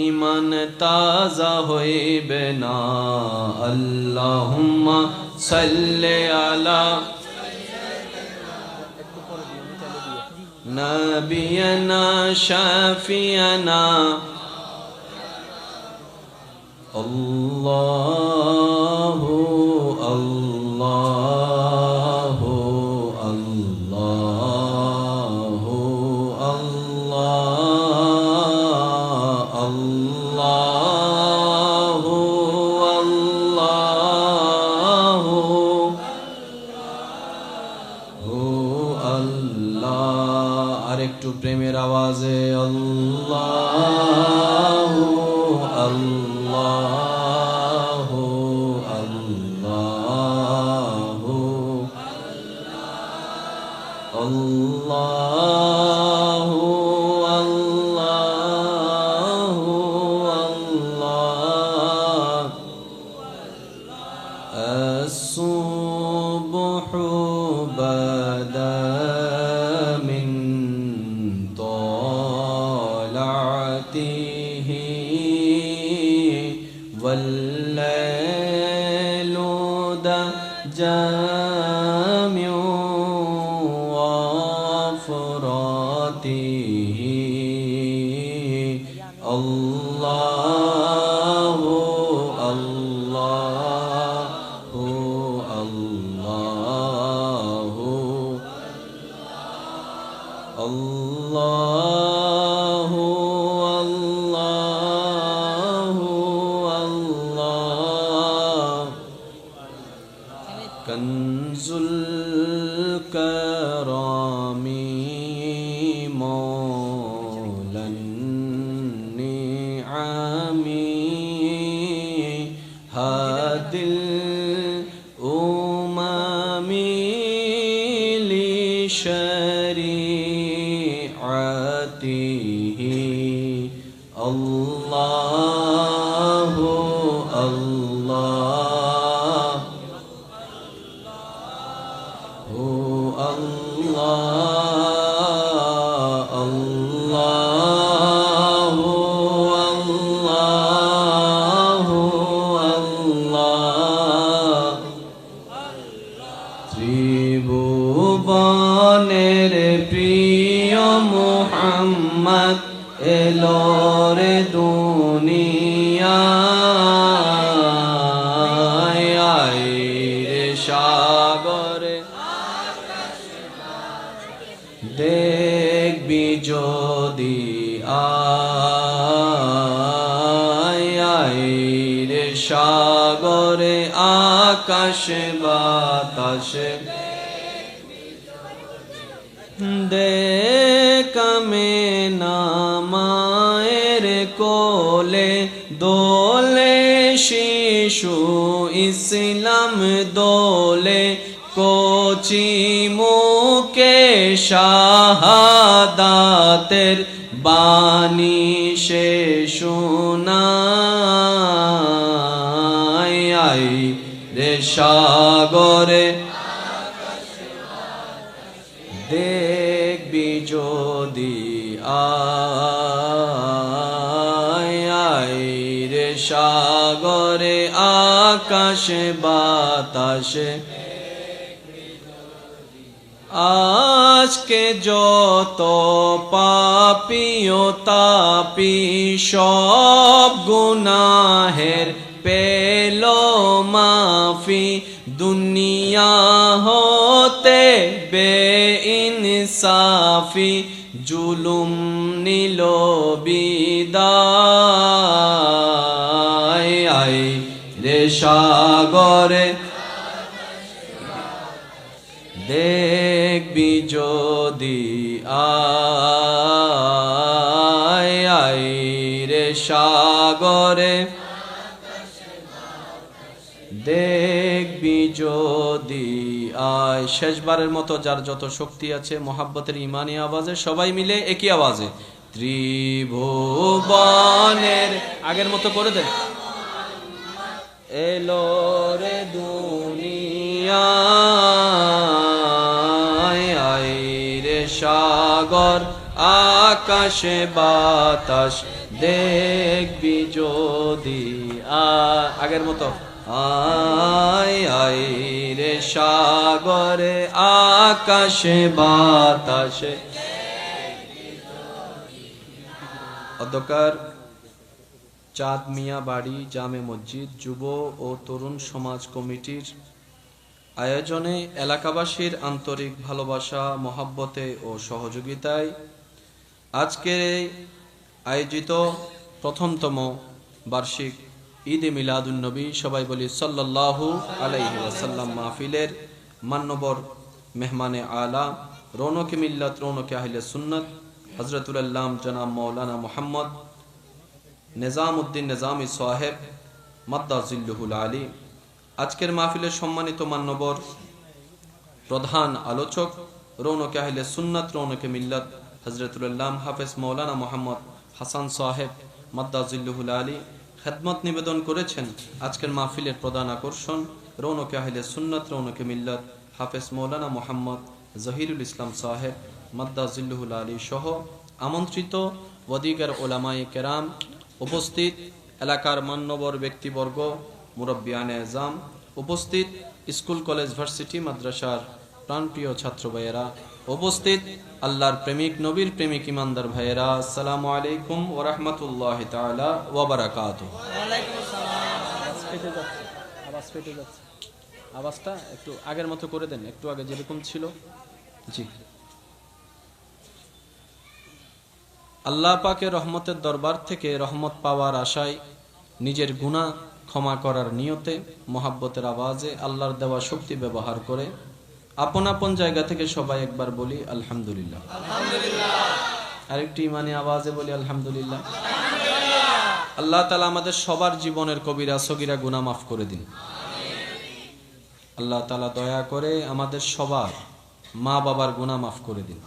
ঈমান তাজা হইবে না। আল্লাহুম্মা সাল্লি আলা نبينا شافينا الله الله الله الله الله الله আল্লাহ আরেকটু প্রেমের আওয়াজে আল্লাহ আল্লাহ আল্লাহ আল্লাহ আল্লাহ আল্লাহ الصبح بدا من طلعته والليل دجى من وفراته الله الله الله الله الله الله كنز الكرام مولى النعم هادي الأمم لشريعته الله الله الله الله الله ত্রিভুবনের প্রিয় মুহাম্মদ এলো রে দুনিয়ায় আইরে সাগরে দেখবি যদি আইরে সাগরে আকাশে বাতাসে দেখামে না মায়ের কোলে দোলে শিশু ইসলাম দোলে কোচি মুকে শাহাদাতের বাণী সে শোনায় রে সাগরে দেখবি যদি রে সাগরে আকাশে বাতাসে আজকে যত পাপী ও তাপী সব গুনাহের পেল মাফি দুনিয়া হতে বেইনসাফি জুলুম নিল বিদায় রে সাগরে দেখবি যদি রে সাগরে দেখবি যদি শেষবারের মতো যার যত শক্তি আছে মোহাব্বতের ইমানি আওয়াজে সবাই মিলে একই আওয়াজে ত্রিভুবনের আগের মতো করে দেন এলো রে দুনিয়ায় রে সাগর আকাশে বাতাস দেখবি যদি আগের মতো রে সাগরে আকাশে বাতাসে অধ্যকার চাঁদ মিয়া বাড়ি জামে মসজিদ যুব ও তরুণ সমাজ কমিটির আয়োজনে এলাকাবাসীর আন্তরিক ভালোবাসা, মহাব্বতে ও সহযোগিতায় আজকের এই আয়োজিত প্রথমতম বার্ষিক ঈদে মিলাদুন্নবী, সবাই বলি সাল্লাল্লাহু আলাইহি ওয়াসাল্লাম, মাহফিলের মান্যবর মেহমানে আলা, রৌনকে মিল্লাত, রৌনকে আহলে সুন্নাত, হযরতুল আল্লাম জনাব মাওলানা মুহাম্মদ নিজামউদ্দিন নিজামী সাহেব মাদ্দাজিল্লুহুল আলী, আজকের মাহফিলের সম্মানিত মান্যবর প্রধান আলোচক, রৌনকে আহলে সুন্নাত, রৌনকে মিল্লাত, হযরতুল আল্লাম হাফেজ মাওলানা মুহাম্মদ হাসান সাহেব মাদ্দাজিল্লুহুল আলী খেদমত নিবেদন করেছেন। আজকের মাহফিলের প্রধান আকর্ষণ রৌনকে আহলে সুন্নাত, রৌনকে মিল্লাত, হাফেজ মাওলানা মুহাম্মদ জহিরুল ইসলাম সাহেব মাদ্দাজিল্লুহুল আলী সহ আমন্ত্রিত ওয়াদিগার ওলামায়ে কেরাম, উপস্থিত এলাকার মান্যবর ব্যক্তিবর্গ, মুরব্বিয়ানে আজম, উপস্থিত স্কুল কলেজ ভার্সিটি মাদ্রাসার প্রাণপ্রিয় ছাত্র ভাইয়েরা, উপস্থিত আল্লাহর প্রেমিক, নবীর প্রেমিক ইমানদার ভাইয়েরা, আসসালামু আলাইকুম ওয়া রাহমাতুল্লাহি তাআলা ওয়া বারাকাতুহু। ওয়ালাইকুম আসসালাম। আওয়াজ কেটে যাচ্ছে। আওয়াজটা একটু আগের মতো করে দেন, একটু আগে যেরকম ছিল। জি, আল্লাহ পাকের রহমতের দরবার থেকে রহমত পাওয়ার আশায়, নিজের গুনাহ ক্ষমা করার নিয়তে, মহাব্বতের আওয়াজে আল্লাহর দেওয়া শক্তি ব্যবহার করে আপন আপন জায়গা থেকে সবাই একবার বলি আলহামদুলিল্লাহ। আরেকটি ইমানি আওয়াজে বলি আলহামদুলিল্লাহ। আল্লাহ তাআলা আমাদের সবার জীবনের কবিরা সগীরা গুনাহ মাফ করে দিন। আল্লাহ তাআলা দয়া করে আমাদের সবার মা বাবার গুনাহ মাফ করে দিন।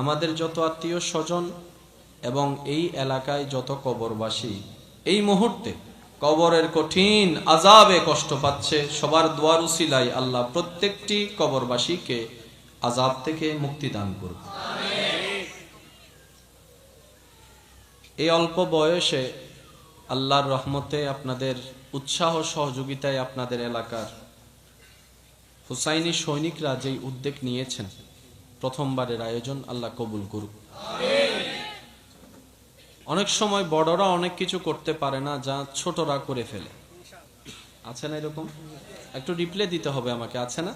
আমাদের যত আত্মীয় স্বজন এবং এই এলাকায় যত কবরবাসী এই মুহূর্তে কবরের কঠিন আযাবে কষ্ট পাচ্ছে, সবার দোয়ার উসিলায় আল্লাহ প্রত্যেকটি কবরবাসীকে আযাব থেকে মুক্তি দান করুন। এই অল্প বয়সে আল্লাহর রহমতে, আপনাদের উৎসাহ সহযোগিতায় আপনাদের এলাকার হুসাইনি সৈনিকরা যেই উদ্যোগ নিয়েছেন, প্রথমবারের আয়োজন, আল্লাহ কবুল করুক। অনেক সময় বড়রা অনেক কিছু করতে পারে না যা ছোটরা করে ফেলে, আছে না এরকম? একটু রিপ্লে দিতে হবে আমাকে, আছে না?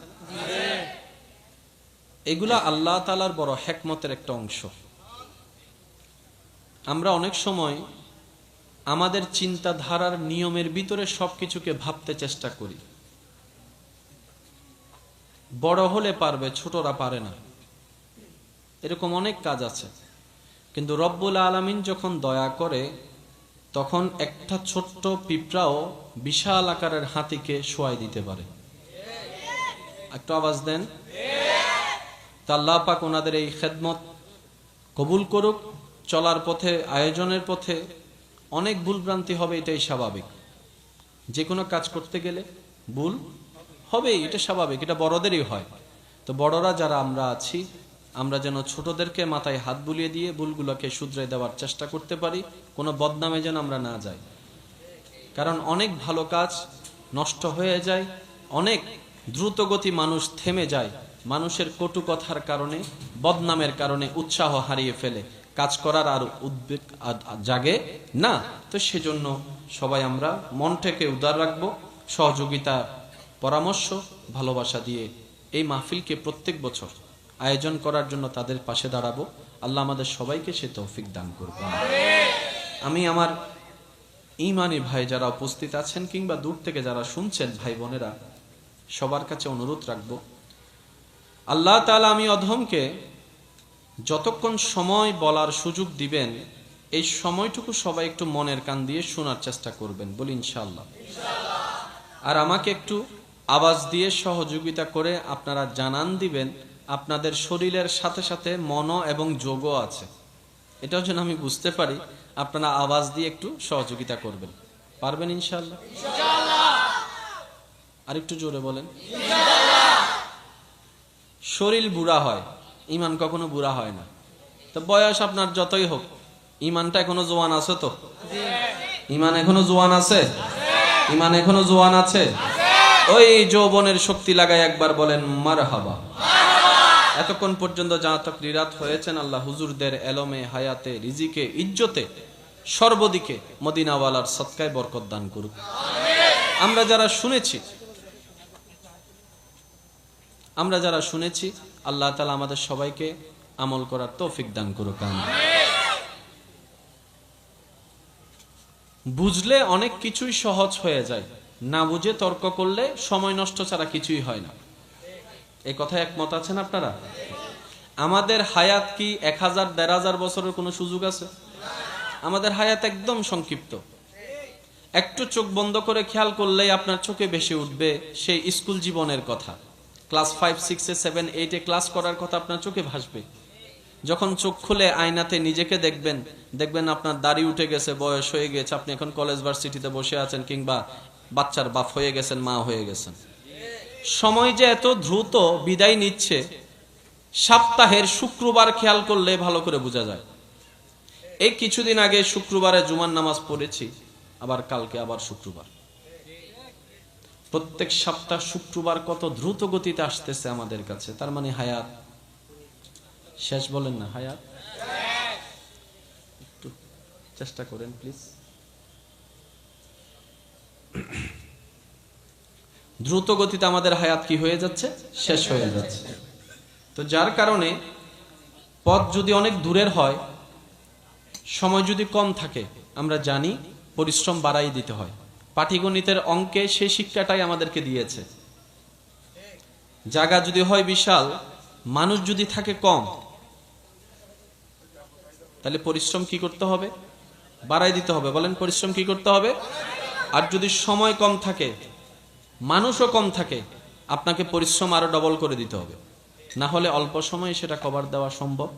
এগুলা আল্লাহ তাআলার বড় হিকমতের একটা অংশ। আমরা অনেক সময় আমাদের চিন্তাধারার নিয়মের ভিতরে সবকিছুকে ভাবতে চেষ্টা করি, বড় হলে পারবে, ছোটরা পারে না, এরকম অনেক কাজ আছে। কিন্তু রব্বুল আলামিন যখন দয়া করে, তখন একটা ছোট্ট পিঁপড়াও বিশাল আকারের হাতিকে শোয়াই দিতে পারে। একটু আওয়াজ দেন। তা আল্লাহ পাক ওনাদের এই খেদমত কবুল করুক। চলার পথে, আয়োজনের পথে অনেক ভুলভ্রান্তি হবে, এটাই স্বাভাবিক। যে কোনো কাজ করতে গেলে ভুল হবেই, এটা স্বাভাবিক, এটা বড়দেরই হয়। তো বড়রা যারা আমরা আছি, আমরা যেন ছোটদেরকে মাথায় হাত বুলিয়ে দিয়ে ভুলগুলোকে শুধরে দেওয়ার চেষ্টা করতে পারি, কোনো বদনামে যেন আমরা না যাই। কারণ অনেক ভালো কাজ নষ্ট হয়ে যায়, অনেক দ্রুতগতি মানুষ থেমে যায়, মানুষের কটু কথার কারণে, বদনামের কারণে উৎসাহ হারিয়ে ফেলে, কাজ করার আর উদ্বেগ জাগে না। তো সেজন্য সবাই আমরা মনটাকে উদার রাখবো, সহযোগিতা, পরামর্শ, ভালোবাসা দিয়ে এই মাহফিলকে প্রত্যেক বছর আয়োজন করার জন্য তাদের পাশে দাঁড়াবো। আল্লাহ আমাদের সবাইকে সে তৌফিক দান করবে। আমি আমার ঈমানি ভাই যারা উপস্থিত আছেন কিংবা দূর থেকে যারা শুনছেন ভাই বোনেরা, সবার কাছে অনুরোধ রাখবো, আল্লাহ তাআলা আমি অধমকে যতক্ষণ সময় বলার সুযোগ দিবেন, এই সময়টুকু সবাই একটু মনের কান দিয়ে শোনার চেষ্টা করবেন, বলি ইনশাআল্লাহ। আর আমাকে একটু আওয়াজ দিয়ে সহযোগিতা করে আপনারা জানান দিবেন আপনাদের শরীরের সাথে সাথে মন এবং যোগও আছে, এটাও যেন আমি বুঝতে পারি। আপনারা আওয়াজ দিয়ে একটু সহযোগিতা করবেন, পারবেন ইনশাআল্লাহ? আর একটু জোরে বলেন। শরীর বুড়া হয়, ঈমান কখনো বুড়া হয় না। তো বয়স আপনার যতই হোক, ঈমানটা এখনো জোয়ান আছে তো? ঈমান এখনো জোয়ান আছে? ঈমান এখনো জোয়ান আছে? ওই যৌবনের শক্তি লাগায় একবার বলেন মারহাবা। এতক্ষণ পর্যন্ত যারা তাকরিরাত হয়েছেন, আল্লাহ হুজুরদের এলমে, হায়াতে, রিজিকে, ইজ্জতে, সর্বদিকে মদিনাওয়ালার সদকায় বরকত দান করুক। আমরা যারা শুনেছি আল্লাহ তাআলা আমাদের সবাইকে আমল করার তৌফিক দান করুক। বুঝলে অনেক কিছুই সহজ হয়ে যায়, না বুঝে তর্ক করলে সময় নষ্ট ছাড়া কিছুই হয় না। এই কথায় একমত আছেন আপনারা? আমাদের হায়াত কি 1000 1500 বছরের কোনো সুযোগ আছে? আমাদের হায়াত একদম সংক্ষিপ্ত। একটু চোখ বন্ধ করে খেয়াল করলেই আপনার চোখে ভেসে উঠবে সেই স্কুল জীবনের কথা। ক্লাস 5, 6, 7, 8 ক্লাস করার কথা আপনার চোখে ভাসবে। যখন চোখ খুলে আয়নাতে নিজেকে দেখবেন আপনার দাড়ি উঠে গেছে, বয়স হয়ে গেছে, আপনি এখন কলেজ ভার্সিটিতে বসে আছেন, কিংবা বাচ্চার বাপ হয়ে গেছেন, মা হয়ে গেছেন। সময় যে এত দ্রুত বিদায় নিচ্ছে, সপ্তাহের শুক্রবার খেয়াল করলে ভালো করে বোঝা যায়। এই কিছুদিন আগে শুক্রবারে জুমার নামাজ পড়েছি, আবার কালকে আবার শুক্রবার। প্রত্যেক সপ্তাহ শুক্রবার কত দ্রুত গতিতে আসতেছে আমাদের কাছে। তার মানে হায়াত শেষ, বলেন না? হায়াত একটু চেষ্টা করেন প্লিজ। দ্রুত গতিতে আমাদের হায়াত কি হয়ে যাচ্ছে? শেষ হয়ে যাচ্ছে। তো যার কারণে পথ যদি অনেক দূরের হয়, সময় যদি কম থাকে, আমরা জানি পরিশ্রম বাড়াই দিতে হয়। পাটিগণিতের অঙ্কে সেই শিক্ষাটাই আমাদেরকে দিয়েছে। জায়গা যদি হয় বিশাল, মানুষ যদি থাকে কম, তাহলে পরিশ্রম কি করতে হবে? বাড়াই দিতে হবে। বলেন, পরিশ্রম কি করতে হবে? আর যদি সময় কম থাকে, মানুষও কম থাকে, আপনাকে পরিশ্রম আরো ডবল করে দিতে হবে, না হলে অল্প সময়ে সেটা কভার দেওয়া সম্ভব।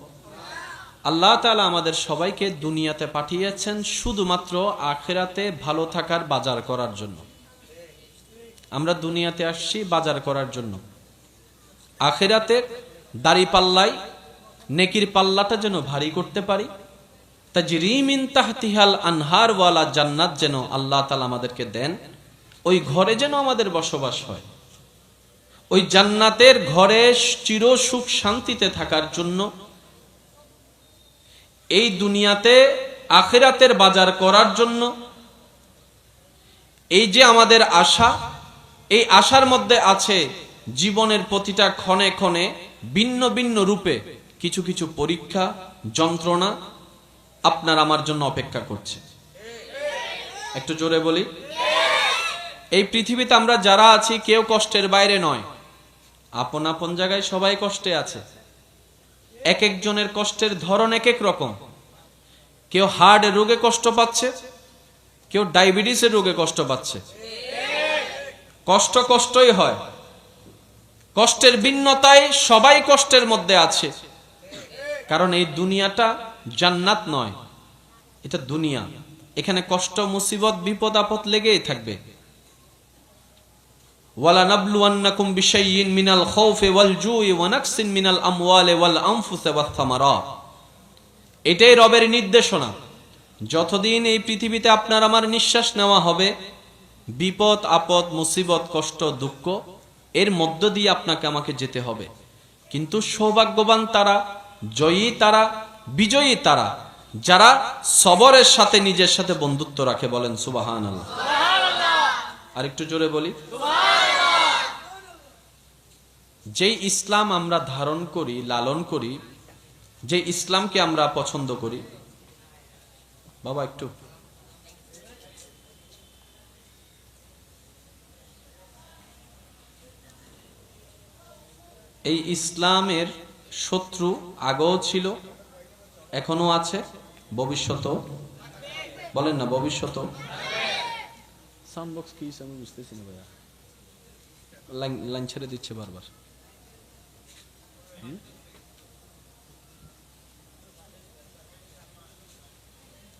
আল্লাহ তাআলা আমাদের সবাইকে দুনিয়াতে পাঠিয়েছেন শুধুমাত্র আখিরাতে ভালো থাকার বাজার করার জন্য। আমরা দুনিয়াতে আসছি বাজার করার জন্য। আখিরাতে দাড়ি পাল্লাই নেকির পাল্লাটা যেন ভারী করতে পারি। তাজরি মিন তাহতিহাল আনহার ওয়ালা জান্নাত যেন আল্লাহ তাআলা আমাদেরকে দেন, ওই ঘরে যেন আমাদের বসবাস হয়। ওই জান্নাতের ঘরে চির সুখ শান্তিতে থাকার জন্য এই দুনিয়াতে আখিরাতের বাজার করার জন্য এই যে আমাদের আশা, এই আশার মধ্যে আছে জীবনের প্রতিটা ক্ষণে ক্ষণে ভিন্ন ভিন্ন রূপে কিছু কিছু পরীক্ষা, যন্ত্রণা আপনার আমার জন্য অপেক্ষা করছে। একটু জোরে বলি। এই পৃথিবীতে আমরা যারা আছি কেউ কষ্টের বাইরে নয়। আপন আপন জায়গায় সবাই কষ্টে আছে। এক একজনের কষ্টের ধরন এক এক রকম। কেউ হার্ট রোগে কষ্ট পাচ্ছে, কেউ ডায়াবেটিসের রোগে কষ্ট পাচ্ছে। কষ্টই হয়। কষ্টের ভিন্নতায় সবাই কষ্টের মধ্যে আছে। কারণ এই দুনিয়াটা জান্নাত নয়, এটা দুনিয়া। এখানে কষ্ট, মুসিবত, বিপদ আপদ লেগেই থাকবে। ওয়ালা নাবলুওয়ান্নাকুম বিশাইইন মিনাল খাউফি ওয়াল জুই ওয়া নাকসিন মিনাল আমওয়ালি ওয়াল আনফুসি ওয়াস সামারাত। এটাই রবের নির্দেশনা। যতদিন এই পৃথিবীতে আপনার আমার নিঃশ্বাস নেওয়া হবে, বিপদ আপদ, মুসিবত, কষ্ট, দুঃখ এর মধ্য দিয়ে আপনাকে আমাকে যেতে হবে। কিন্তু সৌভাগ্যবান তারা, জয়ী তারা, বিজয়ী তারা যারা সবরের সাথে নিজের সাথে বন্ধুত্ব রাখে। বলেন সুবহানাল্লাহ। আর একটু জোরে বলি। যেই ইসলাম আমরা ধারণ করি, লালন করি, যে ইসলামকে আমরা পছন্দ করি, বাবা একটু এই ইসলামের শত্রু আগেও ছিল, এখনো আছে, ভবিষ্যতেও। বলেন না ভবিষ্যতেও। সাউন্ড বক্স কি আমি বুঝতেছি না ভাইয়া, লাইন ছেড়ে দিচ্ছে বারবার।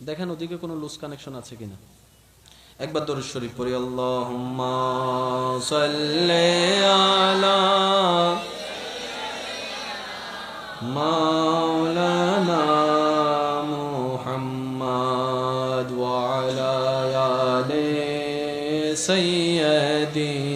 দেখেন ওদিকে কোনো লুজ কানেকশন আছে কিনা। একবার দরুদ শরীফ পড়ি। আল্লাহুম্মা সাল্লি আলা মাওলানা মুহাম্মদ ওয়া আলা আলি সাইয়্যিদিনা